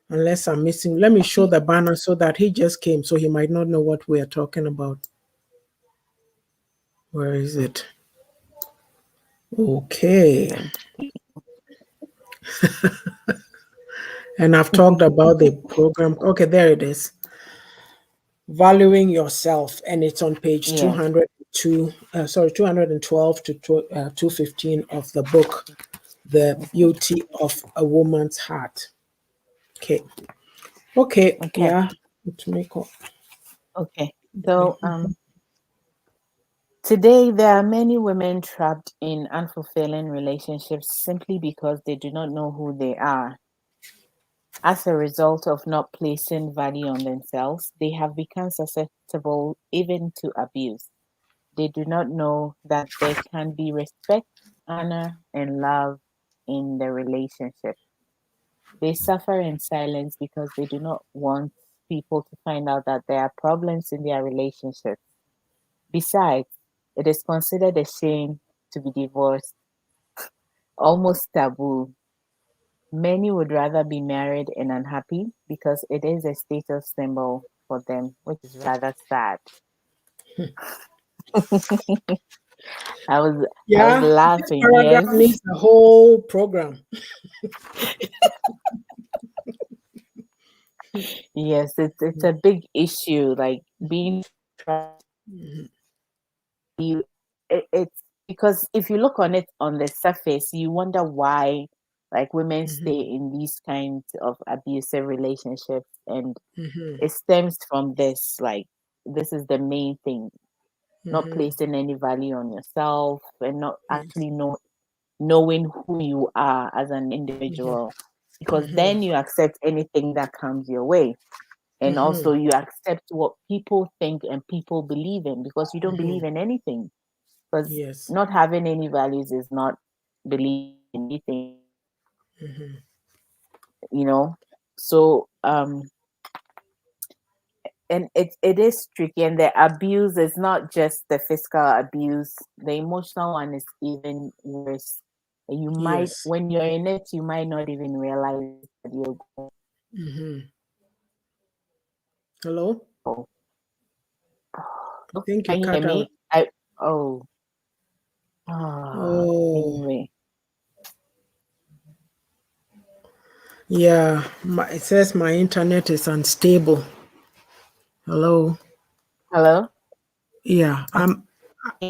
B: unless I'm missing. Let me show the banner so that he just came, so he might not know what we are talking about. Where is it? Okay. And I've talked about the program. Okay, there it is. Valuing yourself, and it's on page
C: Yes.
B: 202, 212 to 215 of the book, The Beauty of a Woman's Heart. Okay. Okay.
C: Okay.
B: Yeah. Let's make up.
C: Okay. So, today there are many women trapped in unfulfilling relationships simply because they do not know who they are. As a result of not placing value on themselves, they have become susceptible even to abuse. They do not know that there can be respect, honor, and love in the relationship. They suffer in silence because they do not want people to find out that there are problems in their relationship. Besides, it is considered a shame to be divorced, almost taboo. Many would rather be married and unhappy because it is a status symbol for them, which is rather sad. I was I was
B: Yeah. This
C: laughing,
B: paragraph
C: yes.
B: needs the whole program.
C: Yes, it's a big issue, like being trapped.
B: Mhm,
C: You it's because if you look on it on the surface, you wonder why like women stay
B: mhm,
C: in these kinds of abusive relationships, and
B: mhm,
C: it stems from this. Like this is the main thing: not
B: mhm.
C: placing any value on yourself and not
B: Yes.
C: actually knowing who you are as an
B: Mhm,
C: individual, because
B: mhm,
C: then you accept anything that comes your way, and also
B: mhm.
C: you accept what people think and people believe in because you don't believe
B: Mhm.
C: in anything, because
B: Yes.
C: not having any values is not believing in anything,
B: Mhm,
C: you know. So and it is tricky, and the abuse is not just the physical abuse, the emotional one is even worse. You might,
B: yes.
C: when you're in it, you might not even realize that you're going.
B: Mhm. Hello?
C: Oh,
B: I think you
C: can you hear
B: cut out.
C: me? I oh
B: Oh,
C: anyway.
B: yeah. It says my internet is unstable. Hello?
C: Hello.
B: Yeah.
C: Okay.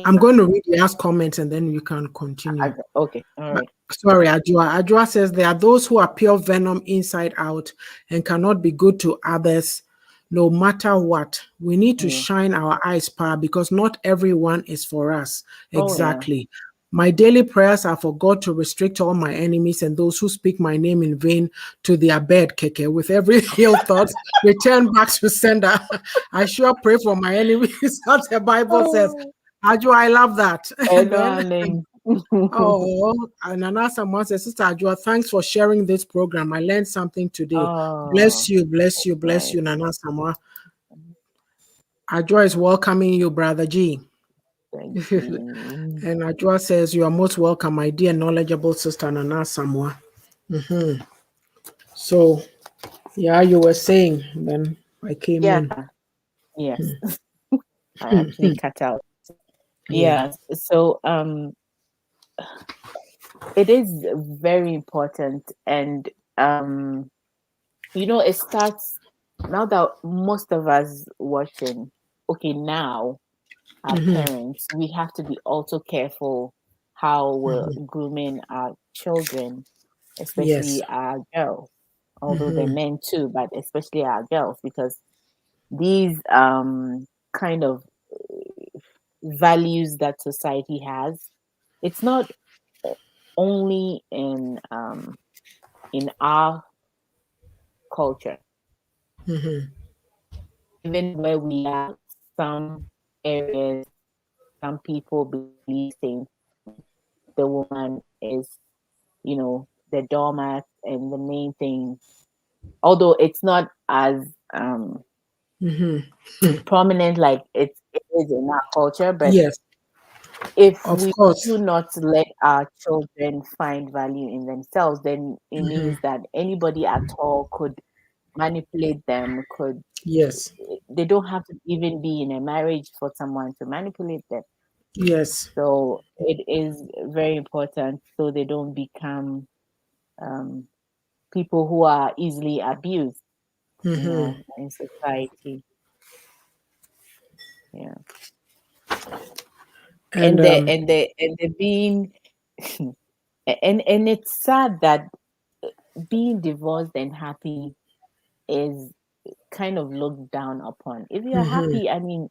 B: I'm going to read the last comments and then you can continue.
C: Okay. All right.
B: Sorry, Ajua. Ajua says there are those who are pure venom inside out and cannot be good to others no matter what. We need to
C: Yeah.
B: shine our eyes, Pa, because not everyone is for us.
C: Oh yeah.
B: Exactly. My daily prayers are for God to restrict all my enemies and those who speak my name in vain to their bed, Keke. With every ill thought, return back to sender. I sure pray for my enemies, as the Bible says.
C: Oh,
B: Ajua, I love that. And then
C: darling.
B: oh, and another someone says, Sister Ajua, thanks for sharing this program. I learned something today.
C: Oh,
B: Bless you, bless
C: that's
B: you, bless
C: nice.
B: you, Nana Samoa. Ajua is welcoming you, Brother G.
C: Thank
B: And
C: you.
B: Ajua says, you are most welcome, my dear knowledgeable sister Nana Samoa. So, yeah, you were saying, then I came
C: Yeah.
B: in.
C: Yes. I actually cut out.
B: Yeah.
C: Yes. So it is very important, and it starts now that most of us watching, okay, now our
B: Hmm.
C: parents, we have to be also careful how we're grooming our children,
B: Yes.
C: especially our girls. although they're men too, but especially our girls, because these kind of values that society has, it's not only in our culture. Even where we are, some areas, some people believe same thing. The woman is, the doormat and the main thing. Although it's not as um, prominent like it is in our culture, but
B: Yes,
C: if
B: of
C: we
B: course.
C: do not let our children find value in themselves, then it means that anybody at all could manipulate them, could
B: Yes,
C: they don't have to even be in a marriage for someone to manipulate them.
B: yes.
C: So it is very important so they don't become um, people who are easily abused, in society. Yeah.
B: And
C: And the being and it's sad that being divorced and happy is kind of looked down upon. If you're happy, I mean,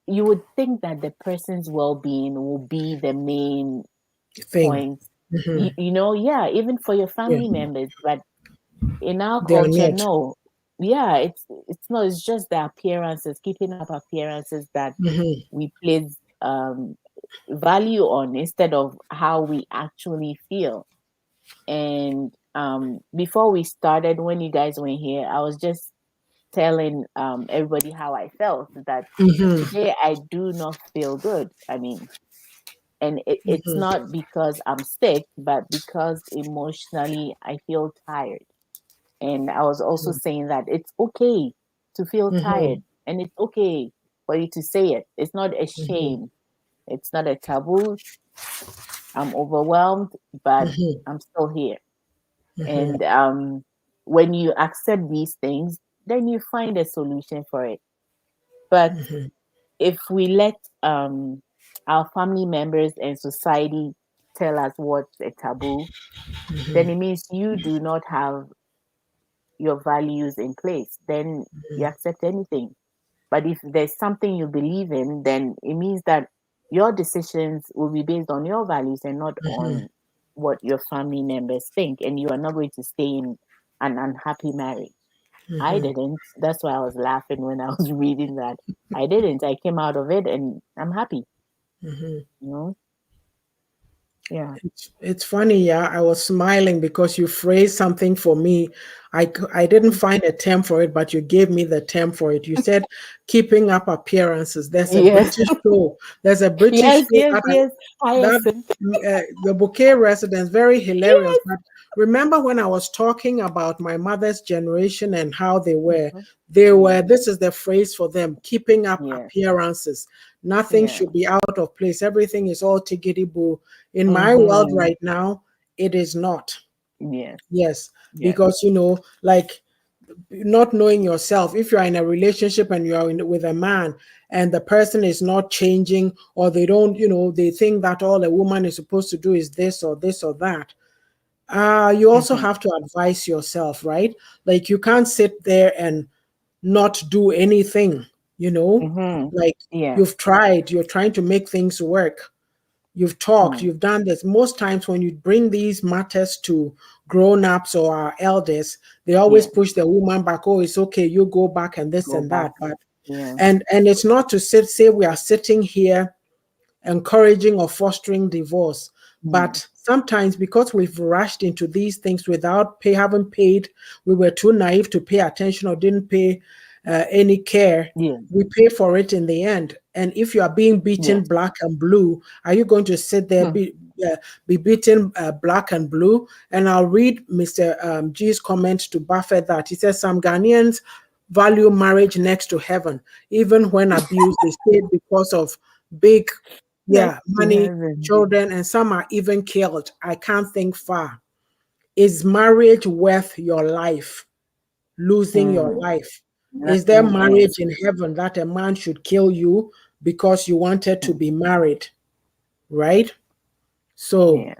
C: you would think that the person's well-being will be the main
B: thing.
C: point. Yeah, even for your
B: Yeah,
C: family members, but in our
B: they are
C: culture,
B: not.
C: no. Yeah, it's not. It's just the appearances, keeping up appearances that we place value on instead of how we actually feel. And before we started, when you guys were here, I was just telling everybody how I felt, that today I do not feel good. I mean, and it's not because I'm sick, but because emotionally I feel tired. And I was also saying that it's okay to feel tired, and it's okay for you to say it. It's not a shame, it's not a taboo. I'm overwhelmed, but I'm still here. And when you accept these things, then you find a solution for it. But if we let our family members and society tell us what's a taboo, then it means you do not have your values in place. Then you accept anything. But if there's something you believe in, then it means that your decisions will be based on your values and not on what your family members think. And you are not going to stay in an unhappy marriage. I didn't. That's why I was laughing when I was reading that. I didn't. I came out of it and I'm happy. You know? Yeah.
B: It's funny, yeah. I was smiling because you phrased something for me. I didn't find a term for it, but you gave me the term for it. You said keeping up appearances. There's a
C: Yes.
B: British show. There's a British
C: Yes,
B: show
C: yes, yes.
B: that
C: Hyacinth.
B: the bouquet residents, very hilarious.
C: Yes.
B: But remember when I was talking about my mother's generation and how
C: Mhm.
B: they were,
C: Yeah.
B: this is the phrase for them, keeping up
C: Yeah.
B: appearances. Nothing
C: Yeah.
B: should be out of place. Everything is all tickety boo. In my world
C: Mm-hmm.
B: right now, it is not.
C: Yes.
B: Yes,
C: Yes.
B: because like not knowing yourself. If you're in a relationship and you are with a man and the person is not changing, or they don't, they think that all a woman is supposed to do is this or that. You also
C: Mm-hmm.
B: have to advise yourself, right? Like you can't sit there and not do anything, you know,
C: Mm-hmm.
B: like
C: Yeah.
B: you're trying to make things work. You've talked,
C: Mm.
B: you've done this. Most times when you bring these matters to grown-ups or our elders, they always
C: Yeah.
B: push the woman back. Oh, it's okay, you go back and this
C: Go
B: and
C: back.
B: that. But
C: Yeah.
B: and it's not to say we are sitting here encouraging or fostering divorce.
C: Mm.
B: But sometimes because we've rushed into these things without haven't paid, we were too naive to pay attention or didn't pay any care.
C: Yeah.
B: We pay for it in the end. And if you are being beaten
C: Yes.
B: black and blue, are you going to sit there
C: Hmm.
B: be beaten black and blue? And I'll read Mr. G's comment to Buffett that he says some Ghanaians value marriage next to heaven, even when abused is paid because of big,
C: Next
B: yeah,
C: to
B: money,
C: heaven.
B: children, and some are even killed. I can't think far. Is marriage worth your life? Losing your
C: Mm.
B: life? Is there
C: Nothing
B: marriage
C: is.
B: in heaven that a man should kill you because you wanted to
C: Mm.
B: be married? Right? So
C: Yeah.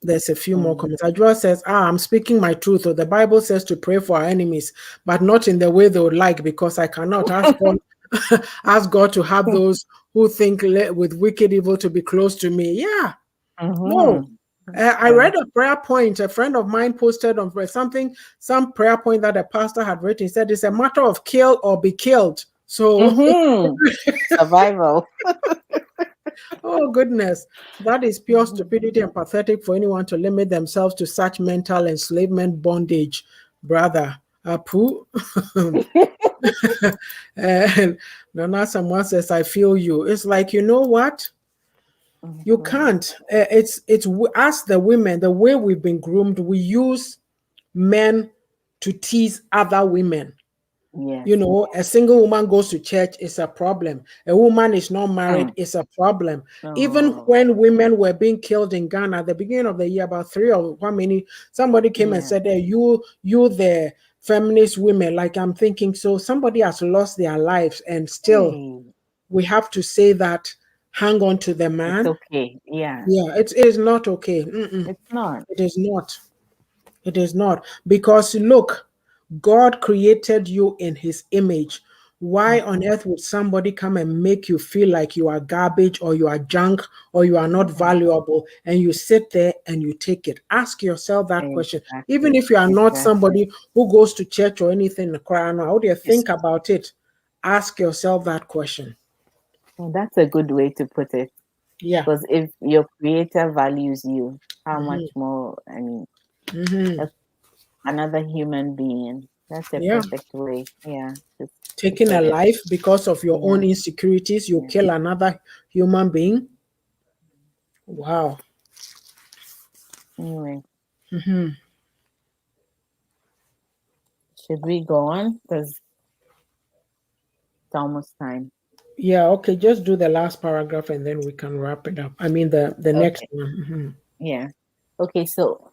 B: There's a few more
C: Mm.
B: comments. Ajua says, I'm speaking my truth. Or the Bible says to pray for our enemies, but not in the way they would like, because I cannot ask God, ask God to have those who think with wicked evil to be close to me. Yeah, no.
C: Mm-hmm.
B: I
C: True.
B: read a prayer point. A friend of mine posted on some prayer point that a pastor had written. He said it's a matter of kill or be killed. So,
C: Mm-hmm. Survival.
B: oh goodness, that is pure stupidity and pathetic for anyone to limit themselves to such mental enslavement bondage, brother. Apu. And Nana, someone says, I feel you. It's like, you know what? You
C: Mm-hmm.
B: can't. Us, the women, the way we've been groomed, we use men to tease other women.
C: Yes.
B: You know, a single woman goes to church, it's a problem. A woman is not married,
C: Mm.
B: it's a problem. Even
C: Oh,
B: when women were being killed in Ghana at the beginning of the year, about three or how many, somebody came and
C: yeah.
B: said, hey, you the feminist women. Like, I'm thinking, so somebody has lost their lives, and still
C: Hey,
B: we have to say that, hang on to the
C: it's
B: man.
C: okay. Yeah.
B: Yeah, it is not okay.
C: It's not.
B: It is not. It is not. Because look, God created you in his image. Why on
C: Mm-hmm.
B: earth would somebody come and make you feel like you are garbage or you are junk or you are not
C: Yeah.
B: valuable, and you sit there and you take it? Ask yourself that question. Even
C: Exactly.
B: if you are not
C: Exactly.
B: somebody who goes to church or anything, how do you
C: It's,
B: think about it? Ask yourself that question.
C: well, that's a good way to put it.
B: Yeah.
C: Because if your creator values you, how much
B: Hmm.
C: more, I mean,
B: Hmm.
C: a, another human being. That's a
B: Yeah.
C: perfect way. Yeah. To
B: Taking a
C: put it.
B: life because of your
C: Yeah.
B: own insecurities, you
C: Yeah.
B: kill another human being. Wow.
C: Anyway,
B: Hmm.
C: should we go on? Because it's almost time.
B: Yeah, okay, just do the last paragraph and then we can wrap it up. I mean the next
C: Okay.
B: one. Mhm.
C: Yeah. Okay. So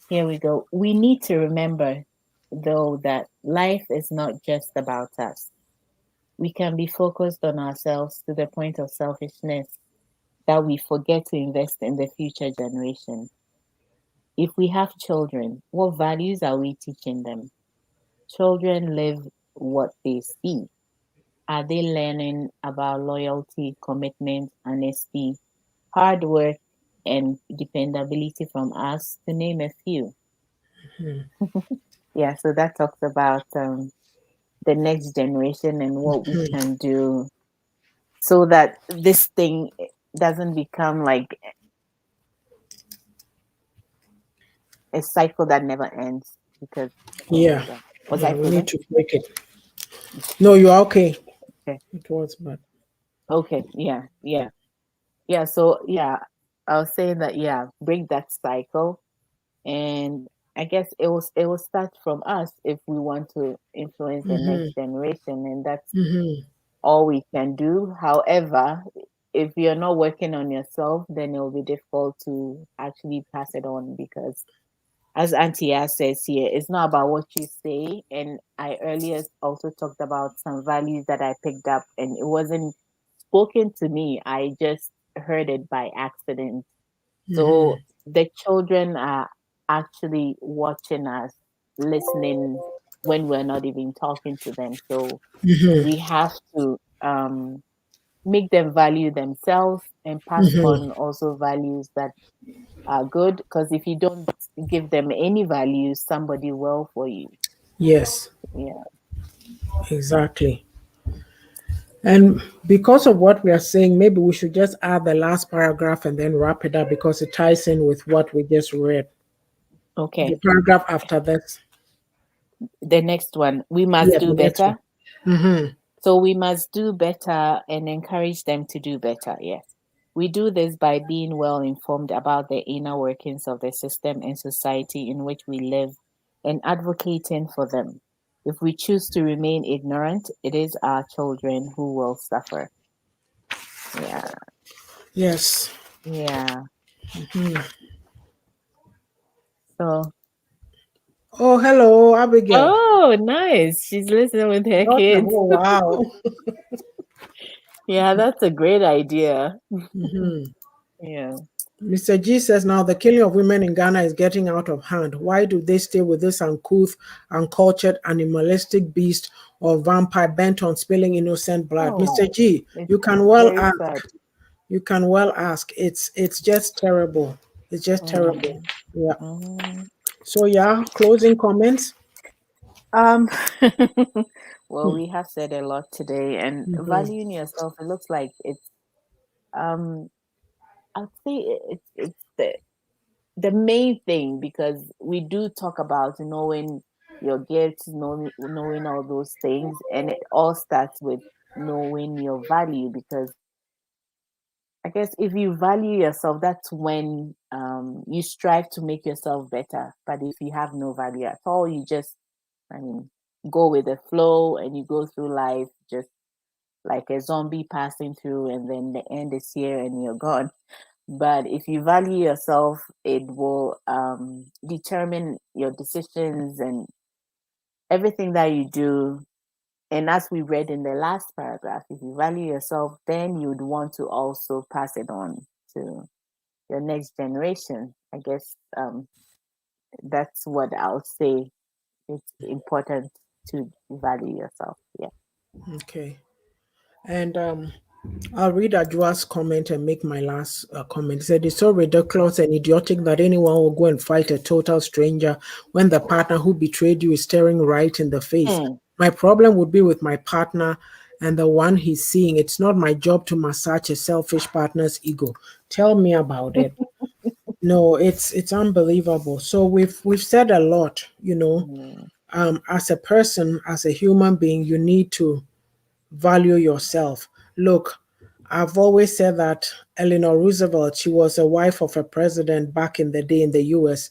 C: here we go. We need to remember, though, that life is not just about us. We can be focused on ourselves to the point of selfishness that we forget to invest in the future generation. If we have children, what values are we teaching them? Children live what they see. Are they learning about loyalty, commitment, honesty, hard work, and dependability from us, to name a few? Yeah, so that talks about the next generation and what we
B: Mhm.
C: can do so that this thing doesn't become like a cycle that never ends. Because, oh my
B: Yeah.
C: God, was
B: Yeah,
C: I
B: we need
C: frozen?
B: to break it. No, you're okay.
C: Okay.
B: It was, but
C: Okay. Yeah. Yeah. Yeah. So, yeah, I was saying that, yeah, break that cycle. And I guess it will start from us if we want to influence the next
B: hmm
C: generation. And that's
B: hmm
C: all we can do. However, if you're not working on yourself, then it will be difficult to actually pass it on because, as Auntie Yaa'S says here, it's not about what you say. And I earlier also talked about some values that I picked up, and it wasn't spoken to me. I just heard it by accident. So
B: hmm
C: the children are actually watching us, listening when we're not even talking to them. So
B: hmm
C: we have to make them value themselves and pass
B: hmm
C: on also values that are good. Because if you don't give them any values, somebody will for you.
B: Yes,
C: Yeah.
B: exactly. And because of what we are saying, maybe we should just add the last paragraph and then wrap it up because it ties in with what we just read. The
C: Okay.
B: paragraph after this.
C: The next one, we must
B: Yeah,
C: do
B: the next one.
C: better.
B: Hmm
C: So we must do better and encourage them to do better. Yes. We do this by being well informed about the inner workings of the system and society in which we live and advocating for them. If we choose to remain ignorant, it is our children who will suffer. Yeah.
B: Yes.
C: Yeah.
B: Hmm.
C: So,
B: Oh, hello, Abigail.
C: oh, nice. She's listening with her
B: Daughter.
C: kids.
B: Oh, wow.
C: Yeah, that's a great idea.
B: Hmm
C: Yeah.
B: Mr. G says now the killing of women in Ghana is getting out of hand. Why do they stay with this uncouth, uncultured, animalistic beast or vampire bent on spilling innocent blood?
C: Oh,
B: Mr. G,
C: it's
B: you can well
C: very
B: ask.
C: sad.
B: You can well ask. It's just terrible. It's just terrible.
C: Mm,
B: Yeah.
C: mm.
B: So yeah, closing comments.
C: Um, well,
B: Hmm.
C: we have said a lot today, and
B: Mhm.
C: valuing yourself, it looks like it's um I'd say it's the main thing, because we do talk about knowing your gifts, knowing all those things, and it all starts with knowing your value. Because I guess if you value yourself, that's when you strive to make yourself better. But if you have no value at all, you just, I mean, go with the flow and you go through life just like a zombie passing through, and then the end is here and you're gone. But if you value yourself, it will determine your decisions and everything that you do. And as we read in the last paragraph, if you value yourself, then you'd want to also pass it on to your next generation. I guess that's what I'll say. It's important to value yourself. Yeah.
B: Okay. And I'll read Ajua's comment and make my last comment. He said, it's so ridiculous and idiotic that anyone will go and fight a total stranger when the partner who betrayed you is staring right in the face.
C: Hmm.
B: My problem would be with my partner and the one he's seeing. It's not my job to massage a selfish partner's ego. Tell me about it. No, it's unbelievable. So we've said a lot, you know.
C: Hmm.
B: As a person, as a human being, you need to value yourself. Look, I've always said that Eleanor Roosevelt, she was a wife of a president back in the day in the US.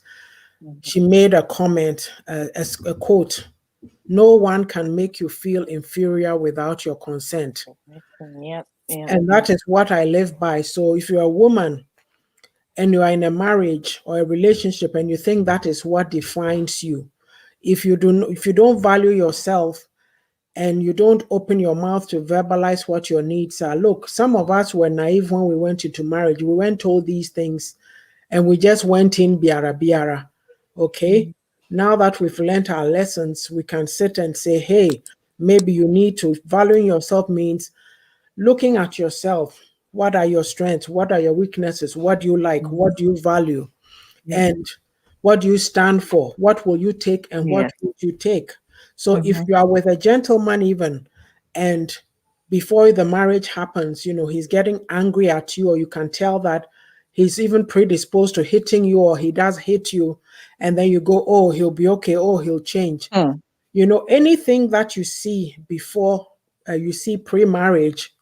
C: Mhm.
B: She made a comment, as a quote, no one can make you feel inferior without your consent.
C: Yep. Yep.
B: And that is what I live by. So if you're a woman and you are in a marriage or a relationship and you think that is what defines you, if you don't value yourself and you don't open your mouth to verbalize what your needs are. Look, some of us were naive when we went into marriage. We weren't told these things and we just went in biara biara. Okay?
C: Mhm.
B: Now that we've learned our lessons, we can sit and say, hey, maybe you need to. Valuing yourself means looking at yourself. What are your strengths? What are your weaknesses? What do you like?
C: Mhm.
B: What do you value?
C: Yep.
B: And what do you stand for? What will you take and what
C: Yes.
B: would you take? So if
C: Mhm.
B: you are with a gentleman even and before the marriage happens, you know, he's getting angry at you, or you can tell that he's even predisposed to hitting you, or he does hit you, and then you go, oh, he'll be okay, oh, he'll change.
C: Hmm.
B: You know, anything that you see before you see pre-marriage,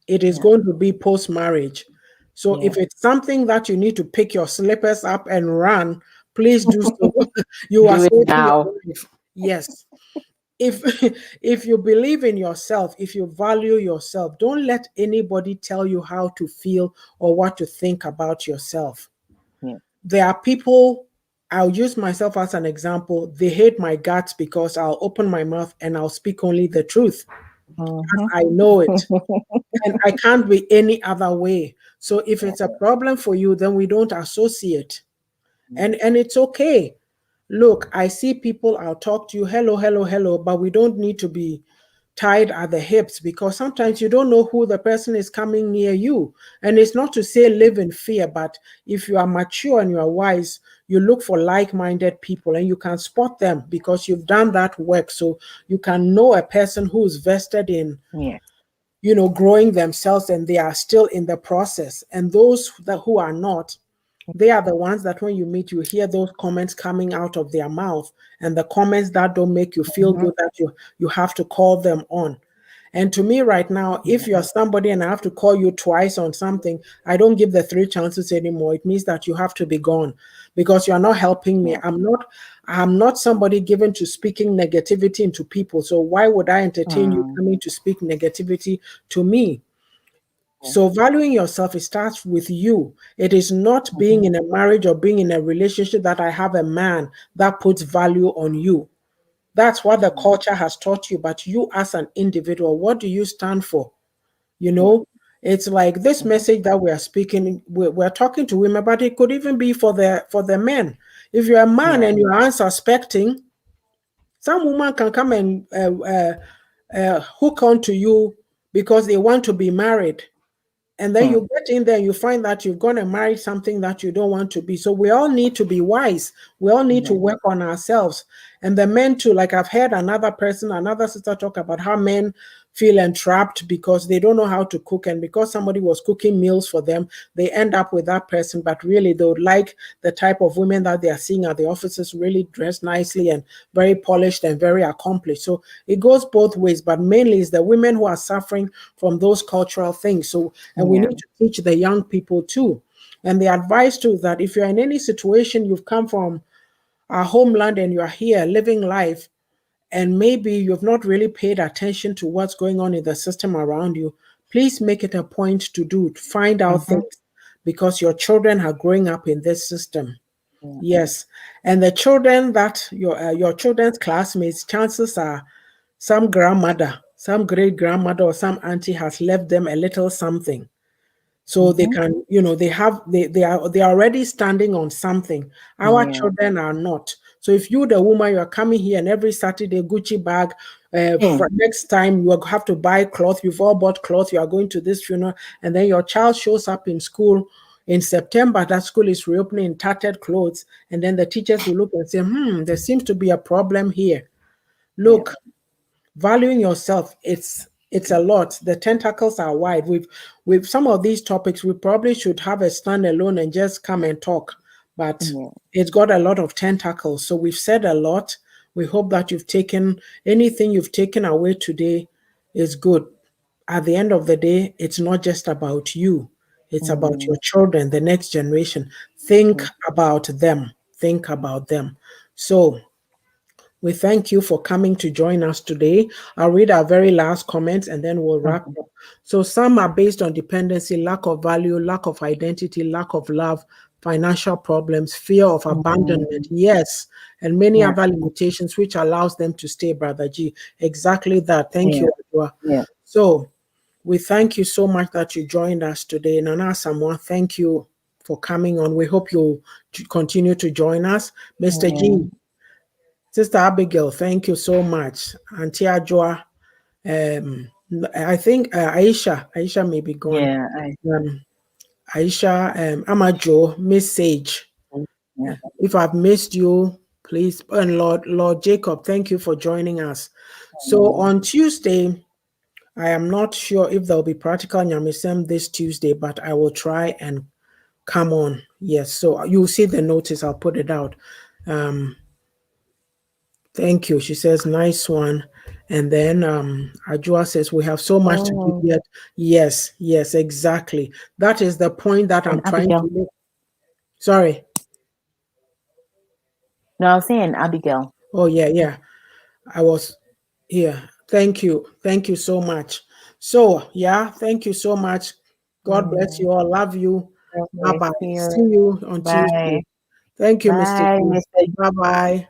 B: it is
C: Yeah.
B: going to be post-marriage. So
C: Yeah.
B: if it's something that you need to pick your slippers up and run, please do so. You are
C: Do it
B: saving your
C: now.
B: life. Yes. If if you believe in yourself, if you value yourself, don't let anybody tell you how to feel or what to think about yourself.
C: Yeah.
B: There are people, I'll use myself as an example. They hate my guts because I'll open my mouth and I'll speak only the truth.
C: Mhm.
B: I know it. And I can't be any other way. So if
C: Yeah.
B: it's a problem for you, then we don't associate.
C: Mm.
B: And it's okay. Look, I see people, I'll talk to you, hello, hello, hello, but we don't need to be tied at the hips because sometimes you don't know who the person is coming near you. And it's not to say live in fear, but if you are mature and you are wise, you look for like-minded people and you can spot them because you've done that work. So you can know a person who's vested in,
C: Yeah.
B: you know, growing themselves and they are still in the process. And those that who are not, they are the ones that when you meet, you hear those comments coming out of their mouth, and the comments that don't make you feel
C: Mhm.
B: good, that you have to call them on. And to me, right now, if you're somebody and I have to call you twice on something, I don't give the three chances anymore. It means that you have to be gone because you're not helping me.
C: Yeah.
B: I'm not somebody given to speaking negativity into people. So why would I entertain you
C: Hmm.
B: coming to speak negativity to me?
C: Yeah.
B: So valuing yourself, it starts with you. It is not being
C: Mhm.
B: in a marriage or being in a relationship that I have a man that puts value on you. That's what the
C: Mhm.
B: culture has taught you. But you as an individual, what do you stand for? You
C: Yeah.
B: know, It's like this message that we are speaking, we're talking to women, but it could even be for the men. If you're a man
C: Yeah.
B: and you're unsuspecting, some woman can come and hook on to you because they want to be married. And then
C: Hmm.
B: you get in there and you find that you're going to marry something that you don't want to be. So we all need to be wise. We all need to
C: Yeah.
B: work on ourselves. And the men too, like I've heard another sister talk about how men feel entrapped because they don't know how to cook. And because somebody was cooking meals for them, they end up with that person. But really, they would like the type of women that they are seeing at the offices, really dressed nicely and very polished and very accomplished. So it goes both ways, but mainly it's the women who are suffering from those cultural things. So, and we
C: Yeah.
B: need to teach the young people too. And the advice too is that if you're in any situation, you've come from our homeland and you're here living life, and maybe you've not really paid attention to what's going on in the system around you, please make it a point to find out
C: Mm-hmm.
B: things because your children are growing up in this system.
C: Yeah.
B: Yes, and the children that your children's classmates, chances are some grandmother, some great grandmother, or some auntie has left them a little something, so they
C: Mm-hmm.
B: can, they are already standing on something. Our
C: Yeah.
B: children are not. So if you, the woman, you are coming here and every Saturday Gucci bag,
C: Hmm.
B: for next time you will have to buy cloth. You've all bought cloth, you are going to this funeral, and then your child shows up in school in September, that school is reopening in tattered clothes, and then the teachers will look and say, there seems to be a problem here.
C: Yeah.
B: Look, valuing yourself, it's a lot. The tentacles are wide. With some of these topics, we probably should have a standalone and just come and talk, but
C: Yeah.
B: it's got a lot of tentacles. So we've said a lot. We hope that you've taken anything you've taken away today is good. At the end of the day, it's not just about you, it's about
C: Mm.
B: your children, the next generation. Think
C: Yeah.
B: about them. Think about them. So we thank you for coming to join us today. I'll read our very last comments and then we'll wrap
C: Mhm.
B: up. So, some are based on dependency, lack of value, lack of identity, lack of love, financial problems, fear of abandonment.
C: Mm.
B: Yes, and many
C: Yeah.
B: other limitations which allows them to stay, Brother G. Exactly that. Thank
C: Yeah.
B: you, Adwa.
C: Yeah.
B: So, we thank you so much that you joined us today. Nana Samoa, thank you for coming on. We hope you'll continue to join us. Mr. G,
C: Yeah.
B: Sister Abigail, thank you so much. Auntie Ajua, I think Aisha may be gone.
C: Yeah.
B: Um, Aisha, Amajo, Miss Sage.
C: Yeah.
B: If I've missed you, please, and Lord Jacob, thank you for joining us. So
C: Mm.
B: on Tuesday, I am not sure if there'll be practical Nyamisem this Tuesday, but I will try and come on. Yes, so you'll see the notice. I'll put it out. Um, Thank you. She says, nice one. And then Ajua says, we have so much to give
C: Oh,
B: yet. Yes, yes, exactly. That is the point that
C: and
B: I'm trying
C: Abigail.
B: to make. Sorry.
C: No, I was saying Abigail.
B: Oh, yeah, yeah. I was here. Thank you. Thank you so much. So, yeah, thank you so much. God bless
C: Yeah.
B: you all. Love you. Bye
C: Okay.
B: bye.
C: See you.
B: See you on Tuesday.
C: Bye.
B: Thank you, Mr.
C: Bye,
B: G.
C: Mr.
B: Bye bye.